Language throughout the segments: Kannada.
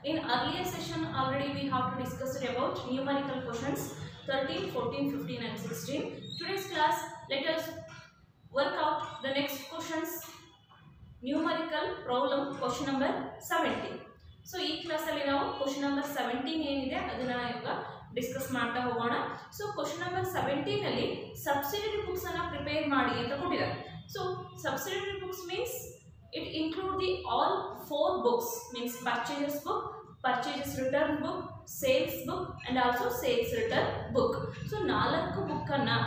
In earlier session already we have to discuss about numerical questions 13, 14, 15 and 16. Today's class, let us work out the next questions. Numerical problem question number 17. So ಈ ಕ್ಲಾಸ್ ಅಲ್ಲಿ ನಾವು ಕ್ವೆಶ್ಚನ್ ನಂಬರ್ 17 ಏನಿದೆ ಅದನ್ನ ಈಗ ಡಿಸ್ಕಸ್ ಮಾಡ್ತಾ ಹೋಗೋಣ. ಸೊ ಕ್ವೆಶ್ಚನ್ ನಂಬರ್ 17 ಅಲ್ಲಿ ಸಬ್ಸಿಡರಿ ಬುಕ್ಸ್ ಅನ್ನು ಪ್ರಿಪೇರ್ ಮಾಡಿ ಅಂತ ಕೊಟ್ಟಿದ್ದಾರೆ. So subsidiary books means it include the all 4 books, means purchases book, purchases return book, sales book and also sales return book. So 4 book ಅನ್ನು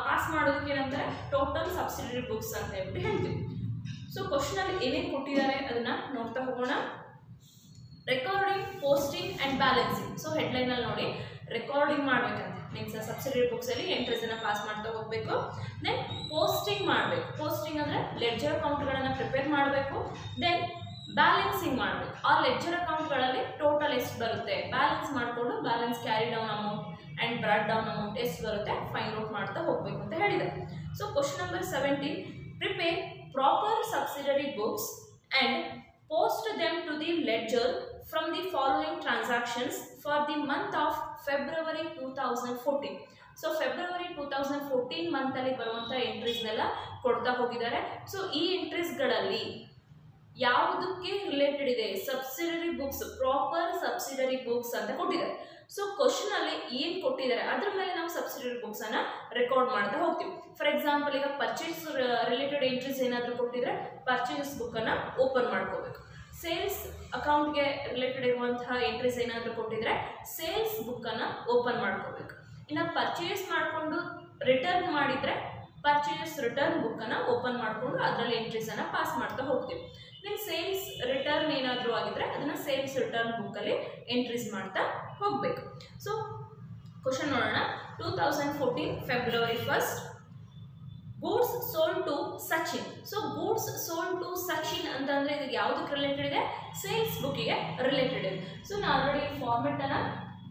ಪಾಸ್ ಮಾಡೋದಕ್ಕೆ ಏನಂತಾರೆ ಟೋಟಲ್ ಸಬ್ಸಿಡರಿ ಬುಕ್ಸ್ ಅಂತ ಹೇಳ್ತೀವಿ. ಸೊ ಕ್ವೆಶ್ಚನ್ ಅಲ್ಲಿ ಏನೇನು ಕೊಟ್ಟಿದ್ದಾರೆ ಅದನ್ನ ನೋಡ್ತಾ ಹೋಗೋಣ. Recording, posting and balancing. So headline ಅಲ್ಲಿ ನೋಡಿ ರೆಕಾರ್ಡಿಂಗ್ ಮಾಡ್ಬೇಕಂತ ಮೀನ್ಸ್ ಸಬ್ಸಿಡರಿ ಬುಕ್ಸ್ ಅಲ್ಲಿ ಎಂಟ್ರೀಸ್ ಅನ್ನ ಪಾಸ್ ಮಾಡ್ತಾ ಹೋಗ್ಬೇಕು. ದೆನ್ ಪೋಸ್ಟಿಂಗ್ ಮಾಡಬೇಕು. ಪೋಸ್ಟಿಂಗ್ ಅಂದ್ರೆ ಲೆಡ್ಜರ್ ಅಕೌಂಟ್ಗಳನ್ನು ಪ್ರಿಪೇರ್ ಮಾಡಬೇಕು. ದೆನ್ ಬ್ಯಾಲೆನ್ಸಿಂಗ್ ಮಾಡಬೇಕು. ಆ ಲೆಡ್ಜರ್ ಅಕೌಂಟ್ಗಳಲ್ಲಿ ಟೋಟಲ್ ಎಷ್ಟು ಬರುತ್ತೆ ಬ್ಯಾಲೆನ್ಸ್ ಮಾಡಿಕೊಂಡು balance carry down amount and brought down amount ಎಷ್ಟು ಬರುತ್ತೆ ಫೈಂಡ್ ಔಟ್ ಮಾಡ್ತಾ ಹೋಗಬೇಕು ಅಂತ ಹೇಳಿದೆ. So question number 17, prepare proper subsidiary books and post them to the ledger from the following transactions for the month of February 2014. So February 2014 month ಅಲ್ಲಿ ಬರುವಂತ ಎಂಟ್ರೀಸ್ ನೆಲ್ಲ ಕೊಡ್ತಾ ಹೋಗಿದ್ದಾರೆ. ಸೊ ಈ ಎಂಟ್ರೀಸ್ ಗಳಲ್ಲಿ ಯಾವುದಕ್ಕೆ ರಿಲೇಟೆಡ್ ಇದೆ subsidiary books, proper subsidiary books ಅಂತ ಕೊಟ್ಟಿದ್ದಾರೆ. ಸೊ ಕ್ವಶನ್ ಅಲ್ಲಿ ಏನ್ ಕೊಟ್ಟಿದ್ದಾರೆ ಅದ್ರ ಮೇಲೆ ನಾವು ಸಬ್ಸಿಡರಿ ಬುಕ್ಸ್ ಅನ್ನ ರೆಕಾರ್ಡ್ ಮಾಡ್ತಾ ಹೋಗ್ತೀವಿ. ಫಾರ್ ಎಕ್ಸಾಂಪಲ್ ಈಗ ಪರ್ಚೇಸ್ ರಿಲೇಟೆಡ್ ಎಂಟ್ರೀಸ್ ಏನಾದರೂ ಕೊಟ್ಟಿದ್ರೆ ಪರ್ಚೇಸ್ ಬುಕ್ ಅನ್ನ ಓಪನ್ ಮಾಡ್ಕೋಬೇಕು. ಸೇಲ್ಸ್ ಅಕೌಂಟ್ಗೆ ರಿಲೇಟೆಡ್ ಇರುವಂತಹ ಎಂಟ್ರೀಸ್ ಏನಾದರೂ ಕೊಟ್ಟಿದ್ರೆ ಸೇಲ್ಸ್ ಬುಕ್ ಅನ್ನ ಓಪನ್ ಮಾಡ್ಕೋಬೇಕು. ಇನ್ನು ಪರ್ಚೇಸ್ ಮಾಡಿಕೊಂಡು ರಿಟರ್ನ್ ಮಾಡಿದ್ರೆ ಪರ್ಚೇಸ್ ರಿಟರ್ನ್ ಬುಕ್ ಅನ್ನ ಓಪನ್ ಮಾಡಿಕೊಂಡು ಅದರಲ್ಲಿ ಎಂಟ್ರೀಸ್ ಅನ್ನ ಪಾಸ್ ಮಾಡ್ತಾ ಹೋಗ್ತೀವಿ. ದೆನ್ ಸೇಲ್ಸ್ ರಿಟರ್ನ್ ಏನಾದರೂ ಆಗಿದ್ರೆ ಅದನ್ನ ಸೇಲ್ಸ್ ರಿಟರ್ನ್ ಬುಕ್ ಅಲ್ಲಿ ಎಂಟ್ರೀಸ್ ಮಾಡ್ತಾ ಹೋಗಬೇಕು. ಸೊ ಕ್ವಶನ್ ನೋಡೋಣ. 2014 February 1st, goods sold to Sachin. So goods sold to Sachin ಅಂತಂದ್ರೆ ಇದು ಯಾವುದಕ್ಕೆ ರಿಲೇಟೆಡ್ ಇದೆ ಸೇಲ್ಸ್ ಬುಕ್ಕಿಗೆ ರಿಲೇಟೆಡ್ ಇದೆ. ಸೊ ನಾನು ಆಲ್ರೆಡಿ ಫಾರ್ಮೆಟ್ ಅನ್ನ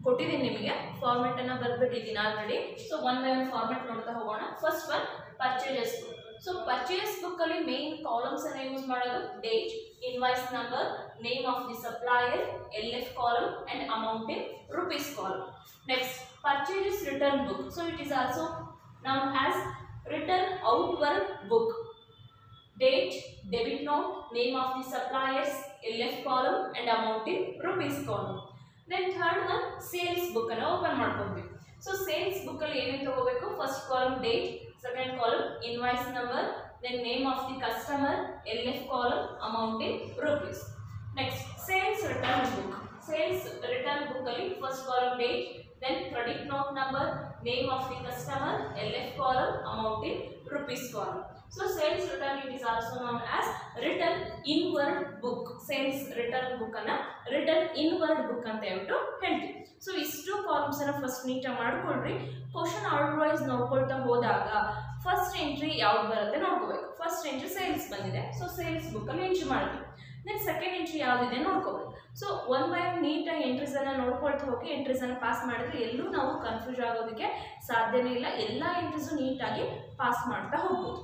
ಕೊಟ್ಟಿದ್ದೀನಿ ನಿಮಗೆ, ಫಾರ್ಮೆಟ್ ಅನ್ನ ಬರ್ಬಿಟ್ಟಿದ್ದೀನಿ already. So one by one format ನೋಡ್ತಾ ಹೋಗೋಣ. First one purchase book. So purchase book ಅಲ್ಲಿ ಮೇನ್ ಕಾಲಮ್ಸ್ ಅನ್ನ ಯೂಸ್ ಮಾಡೋದು date, invoice number, name of the supplier, LF column and amount in rupees column. Next purchase return book. So it is also known as return outward book. Date, debit note, name of the suppliers, LF column and amount in rupees column. Then third one sales book ಅನ್ನು ಓಪನ್ ಮಾಡ್ಕೊಳ್ತೀವಿ. ಸೊ ಸೇಲ್ಸ್ ಬುಕ್ ಅಲ್ಲಿ ಏನೇನು ತಗೋಬೇಕು, first column date, second column invoice number, then name of the customer, LF column, amount in rupees. Next sales return book. Sales return book ಅಲ್ಲಿ first column date, then credit note number, name of the customer, LF column, amount in rupees column. So sales return it is also known as return inward book. Sales return book ಅನ್ನ return inward book ಅಂತ ಹೇಳ್ಬಿಟ್ಟು ಹೇಳ್ತೀವಿ. ಸೊ ಇಷ್ಟು ಕಾಲಮ್ಸ್ ಅನ್ನ ಫಸ್ಟ್ ನೀಟಾಗಿ ಮಾಡ್ಕೊಳ್ರಿ. ಕ್ವಶನ್ ಆರ್ಡರ್ ವೈಸ್ ನೋಡ್ಕೊಳ್ತಾ ಹೋದಾಗ ಫಸ್ಟ್ ಎಂಟ್ರಿ ಯಾವ್ದು ಬರುತ್ತೆ ನೋಡ್ಕೋಬೇಕು. ಫಸ್ಟ್ ಎಂಟ್ರಿ ಸೇಲ್ಸ್ ಬಂದಿದೆ, ಸೊ ಸೇಲ್ಸ್ ಬುಕ್ ಅಲ್ಲಿ ಎಂಟ್ರಿ ಮಾಡ್ತೀವಿ. ದೆನ್ ಸೆಕೆಂಡ್ ಎಂಟ್ರಿ ಯಾವುದಿದೆ ನೋಡ್ಕೋಬೇಕು. ಸೊ ಒನ್ ಬೈ ಒನ್ ನೀಟಾಗಿ ಎಂಟ್ರೀಸ್ ಅನ್ನ ನೋಡ್ಕೊಳ್ತಾ ಹೋಗಿ ಎಂಟ್ರೀಸ್ ಅನ್ನ ಪಾಸ್ ಮಾಡಿದ್ರೆ ಎಲ್ಲೂ ನಾವು ಕನ್ಫ್ಯೂಸ್ ಆಗೋದಕ್ಕೆ ಸಾಧ್ಯನೇ ಇಲ್ಲ. ಎಲ್ಲ ಎಂಟ್ರೀಸು ನೀಟಾಗಿ ಪಾಸ್ ಮಾಡ್ತಾ ಹೋಗ್ಬೋದು.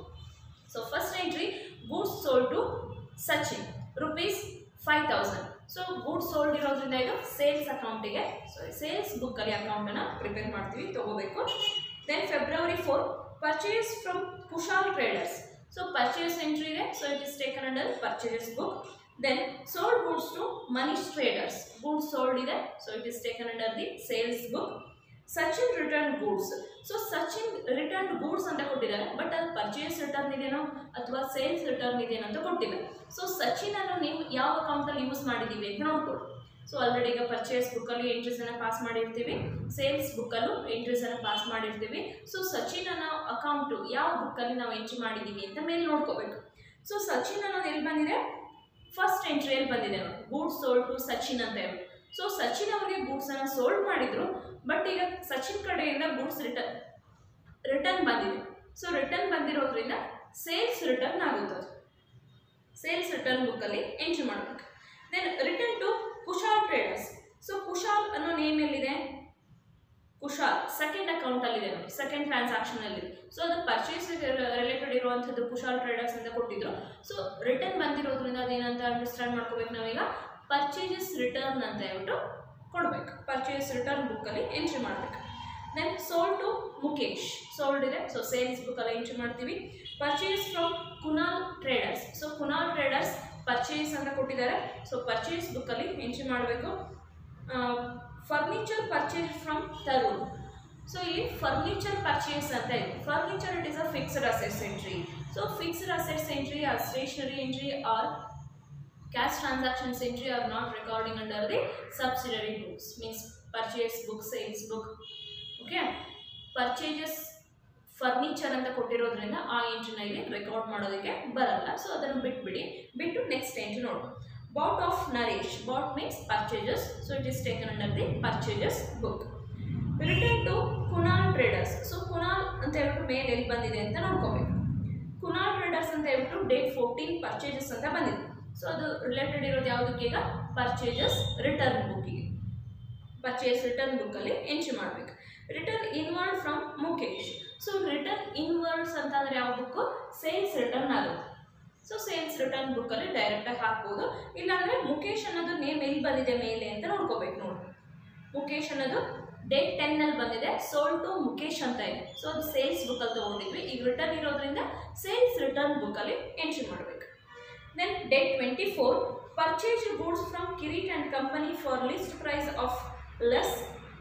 So first entry goods sold to Sachin rupees 5000. So goods sold ಇರೋದ್ರಿಂದ ಇದು ಸೇಲ್ಸ್ ಅಕೌಂಟಿಗೆ, ಸೊ ಸೇಲ್ಸ್ ಬುಕ್ ಅಲ್ಲಿ ಅಕೌಂಟ್ ಅನ್ನ ಪ್ರಿಪೇರ್ ಮಾಡ್ತೀವಿ, ತಗೋಬೇಕು. Then February 4 purchase from Kushal traders. So purchase entry ಇದೆ, so it is taken under purchase book. Then sold goods to Manish traders. Goods sold ಇದೆ, so it is taken under the sales book. Sachin returned goods. So Sachin returned goods ಅಂತ ಕೊಟ್ಟಿದ್ದಾರೆ, ಬಟ್ ಅದು ಪರ್ಚೇಸ್ ರಿಟರ್ನ್ ಇದೆನೋ ಅಥವಾ ಸೇಲ್ಸ್ ರಿಟರ್ನ್ ಇದೆನೋ ಅಂತ ಕೊಟ್ಟಿಲ್ಲ. ಸೊ ಸಚಿನ್ ಅನ್ನು ನೀವು ಯಾವ ಅಕೌಂಟ್ ಅಲ್ಲಿ ಯೂಸ್ ಮಾಡಿದೀವಿ ಅಂತ ನೋಡ್ಕೊಳ್ಳಿ. ಸೊ ಆಲ್ರೆಡಿ ಈಗ ಪರ್ಚೇಸ್ ಬುಕ್ ಅಲ್ಲಿ ಎಂಟ್ರೀಸ್ ಅನ್ನ ಪಾಸ್ ಮಾಡಿರ್ತೀವಿ, ಸೇಲ್ಸ್ ಬುಕ್ ಅಲ್ಲೂ ಎಂಟ್ರೀಸ್ ಅನ್ನ ಪಾಸ್ ಮಾಡಿರ್ತೀವಿ. ಸೊ ಸಚಿನ್ ಅನ್ನೋ ಅಕೌಂಟ್ ಯಾವ ಬುಕ್ ಅಲ್ಲಿ ನಾವು ಎಂಟ್ರಿ ಮಾಡಿದೀವಿ ಅಂತ ಮೇಲೆ ನೋಡ್ಕೋಬೇಕು. ಸೊ ಸಚಿನ್ ಅನ್ನೋದು ಎಲ್ಲಿ ಬಂದಿದೆ, ಫಸ್ಟ್ ಎಂಟ್ರಿಯಲ್ಲಿ ಬಂದಿದೆ ನೋಡಿ, ಗೂಡ್ಸ್ ಸೋಲ್ಡ್ ಟು ಸಚಿನ್ ಅಂತ ಹೇಳಿ. ಸೊ ಸಚಿನ್ ಅವರಿಗೆ ಗೂಡ್ಸ್ ಅನ್ನ ಸೋಲ್ಡ್ ಮಾಡಿದ್ರು, ಬಟ್ ಈಗ ಸಚಿನ್ ಕಡೆಯಿಂದ ಗೂಡ್ಸ್ ರಿಟರ್ನ್ ಬಂದಿದೆ. ಸೊ ರಿಟರ್ನ್ ಬಂದಿರೋದ್ರಿಂದ ಸೇಲ್ಸ್ ರಿಟರ್ನ್ ಆಗುತ್ತೆ. ಸೇಲ್ಸ್ ರಿಟರ್ನ್ ಬುಕ್ ಅಲ್ಲಿ ಎಂಟ್ರಿ ಮಾಡಬೇಕು. Then return to Kushal traders. So Kushal ಅನ್ನೋ ನೇಮ್ ಎಲ್ಲಿದೆ, ಕುಶಾಲ್ ಸೆಕೆಂಡ್ ಅಕೌಂಟ್ ಅಲ್ಲಿ ಇದೆ ನೋಡಿ, ಸೆಕೆಂಡ್ ಟ್ರಾನ್ಸಾಕ್ಷನ್ ಅಲ್ಲಿ. ಸೊ ಅದು ಪರ್ಚೇಸ್ ರಿಲೇಟೆಡ್ ಇರುವಂಥದ್ದು ಕುಶಾಲ್ ಟ್ರೇಡರ್ಸ್ ಅಂತ ಕೊಟ್ಟಿದ್ರು. ಸೊ ರಿಟರ್ನ್ ಬಂದಿರೋದ್ರಿಂದ ಅದೇನಂತ ಅಂಡರ್ಸ್ಟ್ಯಾಂಡ್ ಮಾಡ್ಕೋಬೇಕು ನಾವೀಗ, ಪರ್ಚೇಸಸ್ ರಿಟರ್ನ್ ಅಂತ ಹೇಳ್ಬಿಟ್ಟು ಕೊಡಬೇಕು. ಪರ್ಚೇಸ್ ರಿಟರ್ನ್ ಬುಕ್ಕಲ್ಲಿ ಎಂಟ್ರಿ ಮಾಡಬೇಕು. Then sold to Mukesh, sold ಇದೆ, ಸೊ ಸೇಲ್ಸ್ ಬುಕ್ಕಲ್ಲಿ ಎಂಟ್ರಿ ಮಾಡ್ತೀವಿ. Purchase from Kunal traders, so Kunal traders purchase ಅಂತ ಕೊಟ್ಟಿದ್ದಾರೆ, ಸೊ ಪರ್ಚೇಸ್ ಬುಕ್ಕಲ್ಲಿ ಎಂಟ್ರಿ ಮಾಡಬೇಕು. Furniture purchase from Tarun, so ಇಲ್ಲಿ ಫರ್ನಿಚರ್ ಪರ್ಚೇಸ್ ಅಂತ ಇದೆ. Furniture it is a fixed assets entry. So fixed assets entry or stationery entry or cash transactions entry are not recording under the subsidiary books, means purchase book, sales book. Okay, purchases furniture ಅಂತ ಕೊಟ್ಟಿರೋದ್ರಿಂದ ಆ ಎಂಟ್ರಿನ ಇಲ್ಲಿ ರೆಕಾರ್ಡ್ ಮಾಡೋದಕ್ಕೆ ಬರಲ್ಲ. ಸೊ ಅದನ್ನು ಬಿಟ್ಟು ನೆಕ್ಸ್ಟ್ ಎಂಟ್ರಿ ನೋಡೋಣ. Bought of Naresh, bought means purchases, so it is taken under the purchases book. Return to Kunal traders, so Kunal ಅಂತ ಹೇಳ್ಬಿಟ್ಟು ಮೇಲ್ ಎಲ್ಲಿ ಬಂದಿದೆ ಅಂತ ನೋಡ್ಕೋಬೇಕು. ಕುನಾಲ್ ಟ್ರೇಡರ್ಸ್ ಅಂತ ಹೇಳ್ಬಿಟ್ಟು ಡೇಟ್ 14 ಪರ್ಚೇಸಸ್ ಅಂತ ಬಂದಿದೆ. ಸೊ ಅದು ರಿಲೇಟೆಡ್ ಇರೋದು ಯಾವುದಕ್ಕೆ, ಈಗ ಪರ್ಚೇಸಸ್ ರಿಟರ್ನ್ ಬುಕ್ಕಿಗೆ. ಪರ್ಚೇಸ್ ರಿಟರ್ನ್ ಬುಕ್ಕಲ್ಲಿ ಎಂಟ್ರಿ ಮಾಡಬೇಕು. Return inward from Mukesh, so return inwards ಅಂತಂದರೆ ಯಾವ ಬುಕ್ಕು, ಸೇಲ್ಸ್ ರಿಟರ್ನ್ ಆಗುತ್ತೆ. ಸೊ ಸೇಲ್ಸ್ ರಿಟರ್ನ್ ಬುಕ್ಕಲ್ಲಿ ಡೈರೆಕ್ಟಾಗಿ ಹಾಕ್ಬೋದು. ಇಲ್ಲಾಂದರೆ ಮುಖೇಶ್ ಅನ್ನೋದು ನೇಮ್ ಎಲ್ಲಿ ಬಂದಿದೆ ಮೇಲೆ ಅಂತ ನೋಡ್ಕೋಬೇಕು. ನೋಡಿ, ಮುಖೇಶ್ ಅನ್ನೋದು ಡೇಟ್ 10 ಬಂದಿದೆ, ಸೋಲ್ಡ್ ಟು ಮುಖೇಶ್ ಅಂತ ಇದೆ. ಸೊ ಅದು ಸೇಲ್ಸ್ ಬುಕ್ಕಲ್ಲಿ ತೊಗೊಂಡಿದ್ವಿ. ಈಗ ರಿಟರ್ನ್ ಇರೋದ್ರಿಂದ ಸೇಲ್ಸ್ ರಿಟರ್ನ್ ಬುಕ್ಕಲ್ಲಿ ಎಂಟ್ರಿ ಮಾಡಬೇಕು. Then date 24, purchased goods from Kirit and Company for list price of less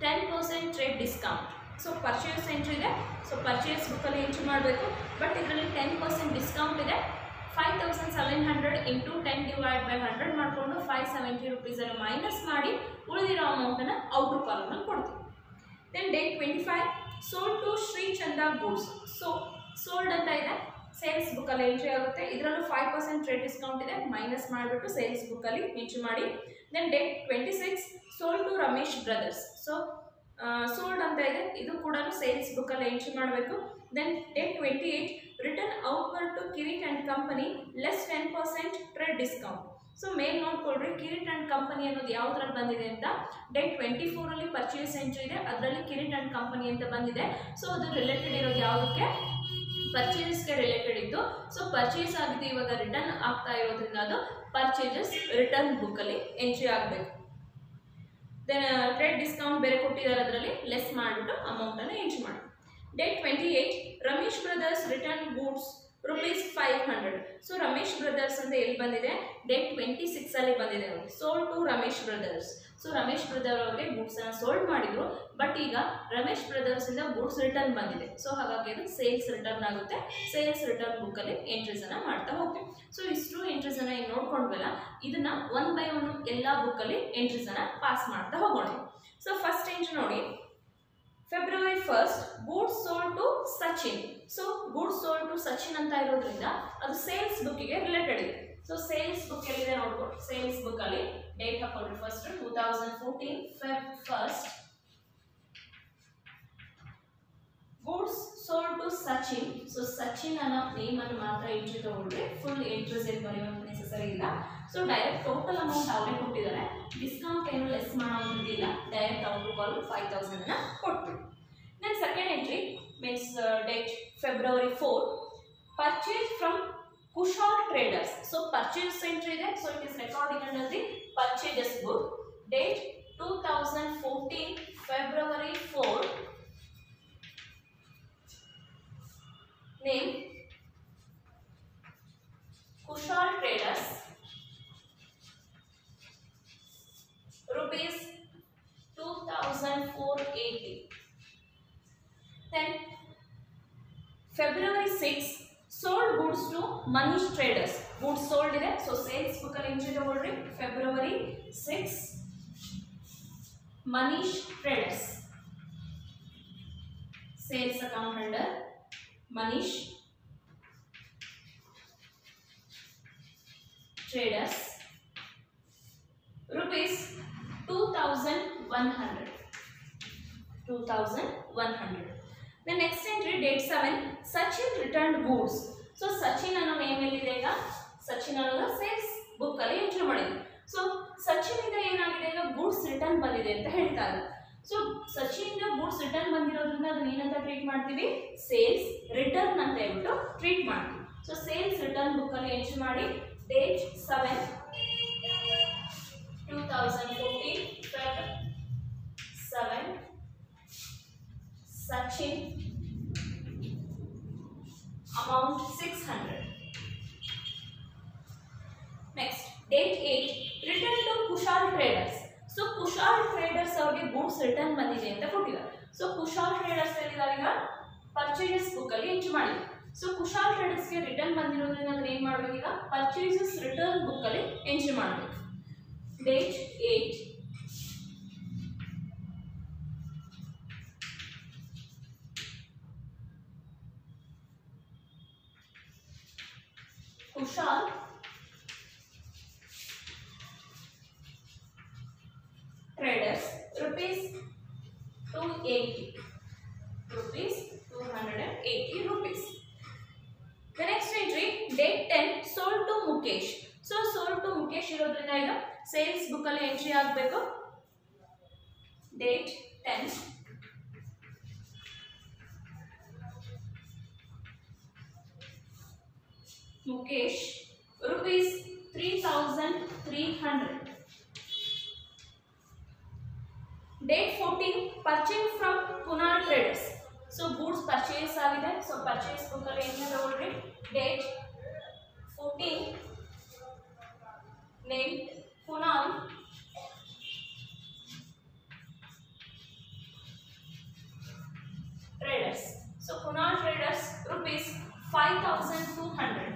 10% trade discount. So purchase entry ಇದೆ, so purchase bookಲ್ಲಿ ಎಂಟ್ರಿ ಮಾಡಬೇಕು. ಬಟ್ ಇದರಲ್ಲಿ 10% ಡಿಸ್ಕೌಂಟ್ ಇದೆ. 5700 ಇಂಟು 10 ಡಿವೈಡ್ ಬೈ 100 ಮಾಡಿಕೊಂಡು 570 rupees ಮೈನಸ್ ಮಾಡಿ ಉಳಿದಿರೋ ಅಮೌಂಟನ್ನು ಔಟರ್ ಕಾಲಮ್ನಲ್ಲಿ ಕೊಡ್ತೀವಿ. Then date 25, sold to Shri Chanda goods, so sold ಅಂತ ಇದೆ, ಸೇಲ್ಸ್ ಬುಕ್ಕಲ್ಲಿ ಎಂಟ್ರಿ ಆಗುತ್ತೆ. ಇದರಲ್ಲೂ 5% ಟ್ರೇಡ್ ಡಿಸ್ಕೌಂಟ್ ಇದೆ, ಮೈನಸ್ ಮಾಡಿಬಿಟ್ಟು ಸೇಲ್ಸ್ ಬುಕ್ಕಲ್ಲಿ ಎಂಟ್ರಿ ಮಾಡಿ. Then date 26, sold to Ramesh brothers, so sold ಅಂತ ಇದೆ, ಇದು ಕೂಡ ಸೇಲ್ಸ್ ಬುಕ್ಕಲ್ಲಿ ಎಂಟ್ರಿ ಮಾಡಬೇಕು. Then date 28, return outward to Kirit and company less 10% trade discount. So ಮೇಲ್ ನೋಡ್ಕೊಳ್ರಿ, ಕಿರಿಟ್ ಆ್ಯಂಡ್ ಕಂಪನಿ ಅನ್ನೋದು ಯಾವುದ್ರಲ್ಲಿ ಬಂದಿದೆ ಅಂತ. ಡೇಟ್ 24 ಪರ್ಚೇಸ್ ಎಂಟ್ರಿ ಇದೆ, ಅದರಲ್ಲಿ ಕಿರಿಟ್ ಆ್ಯಂಡ್ ಕಂಪನಿ ಅಂತ ಬಂದಿದೆ. ಸೊ ಅದು ರಿಲೇಟೆಡ್ ಇರೋದು ಯಾವುದಕ್ಕೆ, ಪರ್ಚೇಸಸ್ಗೆ ರಿಲೇಟೆಡ್ ಇತ್ತು. ಸೊ ಪರ್ಚೇಸ್ ಆಗಿದೆ, ಇವಾಗ ರಿಟರ್ನ್ ಆಗ್ತಾ ಇರೋದ್ರಿಂದ ಅದು ಪರ್ಚೇಸಸ್ ರಿಟರ್ನ್ ಬುಕ್ಕಲ್ಲಿ ಎಂಟ್ರಿ ಆಗಬೇಕು. ದೆನ್ ಟ್ರೇಡ್ ಡಿಸ್ಕೌಂಟ್ ಬೇರೆ ಕೊಟ್ಟಿದ್ದಾರೆ, ಅದರಲ್ಲಿ ಲೆಸ್ ಮಾಡಿಬಿಟ್ಟು ಅಮೌಂಟನ್ನು ಎಂಟ್ರಿ ಮಾಡಿ. Date 28, Ramesh brothers return goods ₹500. So Ramesh brothers ಅಂತ ಎಲ್ಲಿ ಬಂದಿದೆ, ಡೇಟ್ 26 ಬಂದಿದೆ ನೋಡಿ, sold to Ramesh brothers. So Ramesh brother ಅವರಿಗೆ ಗೂಡ್ಸನ್ನು ಸೋಲ್ಡ್ ಮಾಡಿದ್ರು, ಬಟ್ ಈಗ ರಮೇಶ್ ಬ್ರದರ್ಸಿಂದ ಗೂಡ್ಸ್ ರಿಟರ್ನ್ ಬಂದಿದೆ. ಸೊ ಹಾಗಾಗಿ ಅದು ಸೇಲ್ಸ್ ರಿಟರ್ನ್ ಆಗುತ್ತೆ. ಸೇಲ್ಸ್ ರಿಟರ್ನ್ ಬುಕ್ಕಲ್ಲಿ ಎಂಟ್ರೀಸನ್ನು ಮಾಡ್ತಾ ಹೋಗ್ತೀವಿ. ಸೊ ಇಷ್ಟು ಎಂಟ್ರೀಸನ್ನು ಈಗ ನೋಡ್ಕೊಂಡ್ವಲ್ಲ, ಇದನ್ನು 1 by 1 ಎಲ್ಲ ಬುಕ್ಕಲ್ಲಿ ಎಂಟ್ರೀಸನ್ನು ಪಾಸ್ ಮಾಡ್ತಾ ಹೋಗೋಣ. ಸೊ ಫಸ್ಟ್ ಎಂಟ್ರಿ ನೋಡಿ, February 1st, goods sold to Sachin. So goods sold to Sachin ಅಂತ ಇರೋದ್ರಿಂದ ಅದು ಸೇಲ್ಸ್ ಬುಕ್ಕಿಗೆ ರಿಲೇಟೆಡ್ ಇದೆ. ಸೊ ಸೇಲ್ಸ್ ಬುಕ್ ಎಲ್ಲಿದೆ ನೋಡ್ಕೊಳ್ಳಿ. ಸೇಲ್ಸ್ ಬುಕ್ ಅಲ್ಲಿ ಡೇಟ್ ಹಾಕೊಳ್ಳಿ. First 2014 Feb 1st, goods sold to Sachin. So Sachin ಅನ್ನೋ ನೇಮ್ ಅನ್ನು ಮಾತ್ರ ಎಂಟ್ರಿ ತಗೊಳ್ರಿ, ಫುಲ್ ಎಂಟ್ರೀಸ್ ಏನು ಬರೆಯುವಂತ ನೆಸೆಸರಿ ಇಲ್ಲ. ಸೊ ಡೈರೆಕ್ಟ್ ಟೋಟಲ್ ಅಮೌಂಟ್ ಅವರೇ ಕೊಟ್ಟಿದ್ದಾರೆ, ಡಿಸ್ಕೌಂಟ್ ಏನು ಲೆಸ್ ಮಾಡೋದಿಲ್ಲ, ಡೈರೆಕ್ಟ್ ಔಟ್ಲುಕ್ ಕಾಲ್ 5000 ಅನ್ನ ಕೊಟ್ಬಿಡಿ. Then second entry means date February 4, purchase from Kushal traders. So purchase entry ಇದೆ, so it is recording under the purchases book. Date 2014 February 4, name Kushal Traders, rupees 2480. Then February 6, sold goods to Manish Traders. Goods sold ಇದೆ, so sales book ಅಲ್ಲಿ entry ತಗೊಳ್ರಿ. February 6, Manish Traders, sales account under Manish Traders, rupees 2100. The next entry date 7, Sachin returned goods. So Sachin ಅನ್ನೋ ನೇಮ್ ಎಲ್ಲಿದೆ, ಈಗ ಸಚಿನ್ ಅನ್ನೋದು ಸೇಲ್ಸ್ ಬುಕ್ ಅಲ್ಲಿ ಎಂಟ್ರಿ ಮಾಡಿದ್ವಿ. ಸೊ ಸಚಿನ್ ಇಂದ ಏನಾಗಿದೆ, ಈಗ ಗೂಡ್ಸ್ ರಿಟರ್ನ್ ಬಂದಿದೆ ಅಂತ ಹೇಳ್ತಾರೆ. ಸೊ ಸಚಿನ್ ಇಂದ ಗೂಡ್ಸ್ ರಿಟರ್ನ್ ಬಂದಿರೋದ್ರಿಂದ ಅದನ್ನ ಏನಂತ ಟ್ರೀಟ್ ಮಾಡ್ತೀವಿ, ಸೇಲ್ಸ್ ರಿಟರ್ನ್ ಅಂತ ಹೇಳ್ಬಿಟ್ಟು ಟ್ರೀಟ್ ಮಾಡ್ತೀವಿ. ಸೊ ಸೇಲ್ಸ್ ರಿಟರ್ನ್ ಬುಕ್ ಅಲ್ಲಿ ಎಂಟ್ರಿ ಮಾಡಿ date 7, amount 600. Next, date 8, return to Kushal Traders. So Kushal Traders ಅವರಿಗೆ goods return ಬಂದಿದೆ ಅಂತ ಕೊಟ್ಟಿದ್ದಾರೆ. So Kushal Traders ಹೇಳಿದ್ದಾರೆ ಈಗ purchases book ಅಲ್ಲಿ ಎಂಟ್ರಿ ಮಾಡಿದೆ. So Kushal Traders ಗೆ ರಿಟರ್ನ್ ಬಂದಿರೋದ್ರಿಂದ ಅದನ್ನ ಏನು ಮಾಡಬೇಕು ಈಗ purchases return book ಅಲ್ಲಿ ಎಂಟ್ರಿ ಮಾಡಬೇಕು. Date 8, Kushal Traders rupees 280 rupees 280 rupees. The next entry, date 10, sold to Mukesh. So sold to Mukesh ಇರೋದ್ರಿಂದ ಈಗ ಸೇಲ್ಸ್ ಬುಕ್ ಅಲ್ಲಿ ಎಂಟ್ರಿ ಆಗಬೇಕು. Date 10, Mukesh rupees 3300. Date 14, purchase from Kunal Traders. So goods purchase ಆಗಿದೆ. So purchase book ಅಲ್ಲಿ ಏನು ತಗೊಳ್ರಿ. Date 14, named Kunal Traders. So Kunal Traders rupees 5200.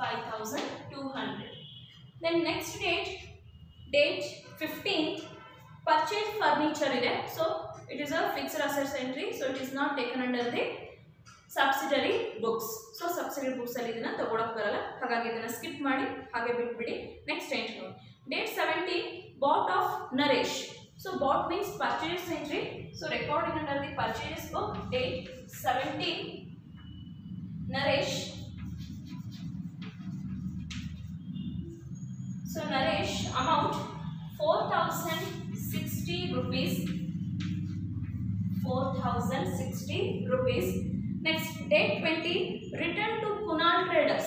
5200. Then next date 15th, purchase furniture ಇದೆ. So it is a fixed assets entry, so it is not taken under the subsidiary books. So subsidiary books ಅಲ್ಲಿ ಇದನ್ನ ತಗೊಳಕ್ ಬರಲ್ಲ, ಹಾಗಾಗಿ ಇದನ್ನ ಸ್ಕಿಪ್ ಮಾಡಿ ಹಾಗೆ ಬಿಟ್ಬಿಡಿ. ನೆಕ್ಸ್ಟ್ ಎಂಟ್ರಿ ನೋಡಿ, date 17, bought of Naresh. So bought means purchase entry, so recording under the purchase book. Date 17, Naresh. So Naresh amount 4060 rupees. 4060 rupees. Next, date 20, return to Kunal Traders.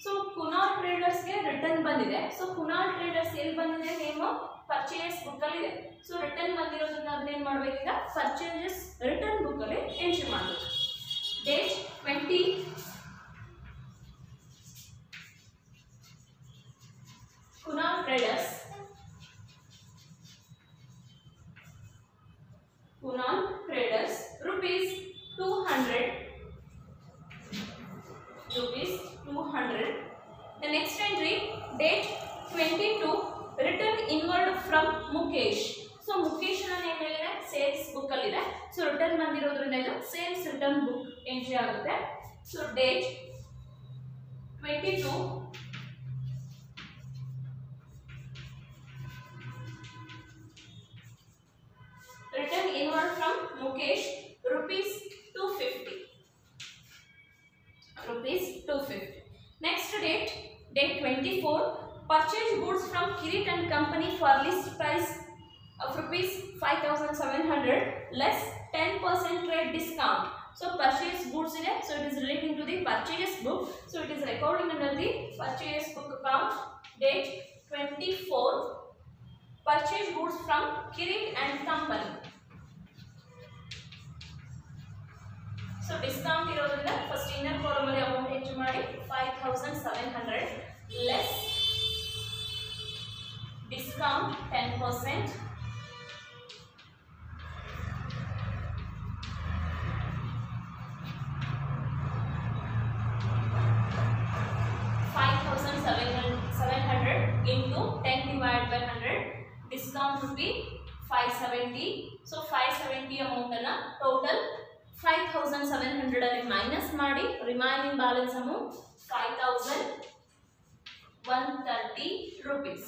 So Kunal Traders ಗೆ ರಿಟರ್ನ್ ಬಂದಿದೆ. So Kunal Traders ಎಲ್ಲಿ ಬಂದಿದೆ ನೇಮ್ ಪರ್ಚೇಸ್ ಬುಕ್ ಅಲ್ಲಿ ಇದೆ. ಸೊ ರಿಟರ್ನ್ ಬಂದಿರೋದ್ರಿಂದ ಅದನ್ನ ಏನು ಮಾಡಬೇಕು ಈಗ ಪರ್ಚೇಸಸ್ ರಿಟರ್ನ್ ಬುಕ್ ಅಲ್ಲಿ ಎಂಟ್ರಿ ಮಾಡಬೇಕು. Date 20, Kunal Traders. Kunal Traders rupees 200. The next entry, date 22, return inward from Mukesh. So Mukesh na name ಹೇಳಿದೆ ಸೇಲ್ಸ್ ಬುಕ್ ಅಲ್ಲಿ ಇದೆ. ಸೊ ರಿಟರ್ನ್ ಬಂದಿರೋದ್ರಿಂದ ಇದು ಸೇಲ್ಸ್ ರಿಟರ್ನ್ ಬುಕ್ ಎಂಟ್ರಿ ಆಗುತ್ತೆ. So date 22, return inward from Mukesh rupees 250. Rupees 250. Next date 24, purchase goods from Kirit and Company for list price of rupees 5700 less 10% trade discount. So purchase goods in it, so it is relating to the purchase book, so it is recording under the purchase book account. Date 24, purchase goods from Kirit and Company. So discount ಇರೋದ್ರಿಂದ ಫಸ್ಟ್ ಇನ್ನರ್ ಕಾಲಮ್ ಅಲ್ಲಿ ಅಮೌಂಟ್ ಎಂಟ್ರಿ ಮಾಡಿ 5700 less discount 10%. into 10 divided by 100, discount would be 570. So 570 amount anna total 5700 ಅಲ್ಲಿ ಮೈನಸ್ ಮಾಡಿ remaining balance amount 5130 rupees.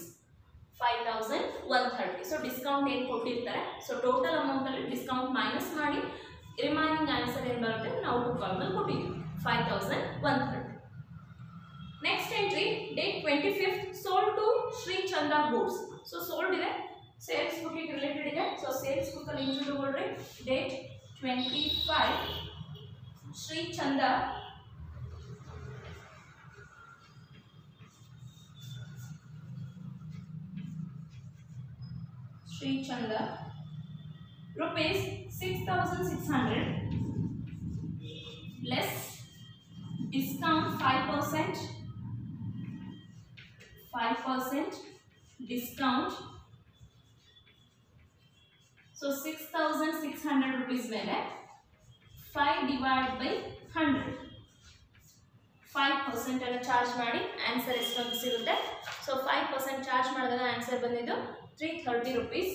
5130. So discount ಏನು ಕೊಟ್ಟಿರ್ತಾರೆ, ಸೊ ಟೋಟಲ್ ಅಮೌಂಟ್ ಅಲ್ಲಿ ಡಿಸ್ಕೌಂಟ್ ಮೈನಸ್ ಮಾಡಿ ರಿಮೈನಿಂಗ್ ಆನ್ಸರ್ ಏನು ಬರುತ್ತೆ ನಾವು ಔಟ್ಪುಟ್ ಕಾಲಮ್ ಅಲ್ಲಿ ಕೊಟ್ಟಿದ್ದೀವಿ 5130. Next entry date 25th, sold to Sri Chanda goods. So sold ಇದೆ, ಸೇಲ್ಸ್ ಬುಕ್ ರಿಲೇಟೆಡ್ ಇದೆ. ಸೊ ಸೇಲ್ಸ್ ಬುಕ್ ಅಲ್ಲಿ ಎಂಟ್ರಿ ತಗೊಳ್ರಿ. Date 25, Sri Chanda rupees 6600 less discount 5% discount. So 6,600 rupees ಮೇಲೆ 5 divided by 100 5% ಅನ್ನು ಚಾರ್ಜ್ ಮಾಡಿ ಆನ್ಸರ್ ಎಷ್ಟು ಅಂತ ಸಿಗುತ್ತೆ. ಸೊ 5% ಚಾರ್ಜ್ ಮಾಡಿದಾಗ ಆನ್ಸರ್ ಬಂದಿದ್ದು 330 rupees.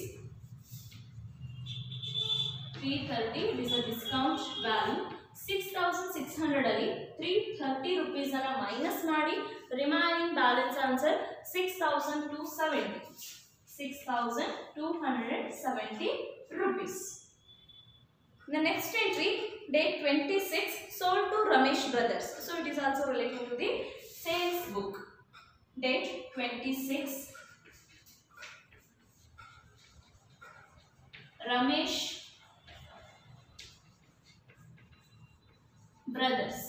330 is a discount value. 6,600 ಅಲ್ಲಿ 330 rupees ಅನ್ನು ಮೈನಸ್ ಮಾಡಿ remaining balance answer 6,270 rupees. The next entry, date 26, sold to Ramesh Brothers. So it is also relating to the sales book. Date 26, Ramesh Brothers,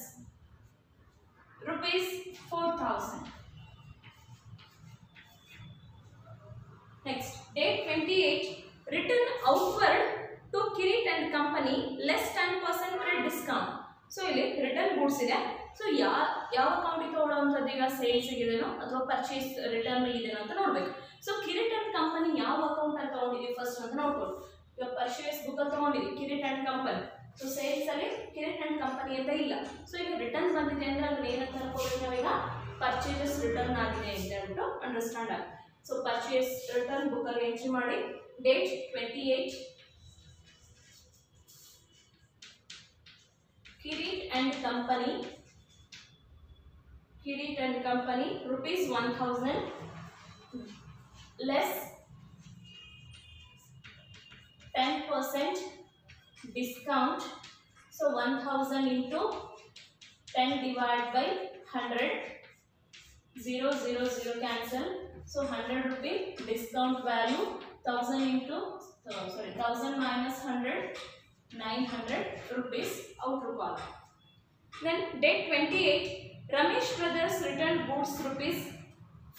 rupees 4,000. Next, date 28, written outward to Kirit and Company less 10% rate discount. So ಇಲ್ಲಿ ರಿಟರ್ನ್ ಗೂಡ್ಸ್ ಇದೆ. ಸೊ ಯಾವ ಅಕೌಂಟಿಗೆ ತಗೊಳ್ಳೋವಂಥದ್ದು ಈಗ ಸೇಲ್ಸ್ ಇದೆನೋ ಅಥವಾ ಪರ್ಚೇಸ್ ರಿಟರ್ನ್ ಇದೆನೋ ಅಂತ ನೋಡ್ಬೇಕು. ಸೊ ಕಿರಿಟ್ ಅಂಡ್ ಕಂಪನಿ ಯಾವ ಅಕೌಂಟ್ ಅಲ್ಲಿ ತಗೊಂಡಿದ್ದೀವಿ ಫಸ್ಟ್ ಅಂತ ನೋಡ್ಬೋದು. ಈಗ ಪರ್ಚೇಸ್ ಬುಕ್ ಅಲ್ಲಿ ತಗೊಂಡಿದ್ದೀವಿ Kirit and company. So sales ಅಲ್ಲಿ ಕಿರಿಟ್ ಅಂಡ್ ಕಂಪನಿ ಅಂತ ಇಲ್ಲ. ಸೊ ಈಗ ರಿಟರ್ನ್ ಬಂದಿದೆ ಅಂದ್ರೆ ಅಲ್ಲಿ ಏನಂತ ಅನ್ಕೋಬೇಕು ನಾವೀಗ ಪರ್ಚೇಸಸ್ ರಿಟರ್ನ್ ಆಗಿದೆ ಅಂತ ಹೇಳ್ಬಿಟ್ಟು ಅಂಡರ್ಸ್ಟ್ಯಾಂಡ್ ಆಗುತ್ತೆ. ಸೊ ಪರ್ಚೇಸ್ ರಿಟರ್ನ್ ಬುಕ್ ಅಲ್ಲಿ ಎಂಟ್ರಿ ಮಾಡಿ date 28 Kirit and Company rupees 1,000 less 10% discount. So 1,000 into 10 divided by 100 0 cancel. So 100 rupee discount value 1,000 into 1,000 minus 100 900 rupees outlook column. Then date 28 Ramesh Brothers returned goods rupees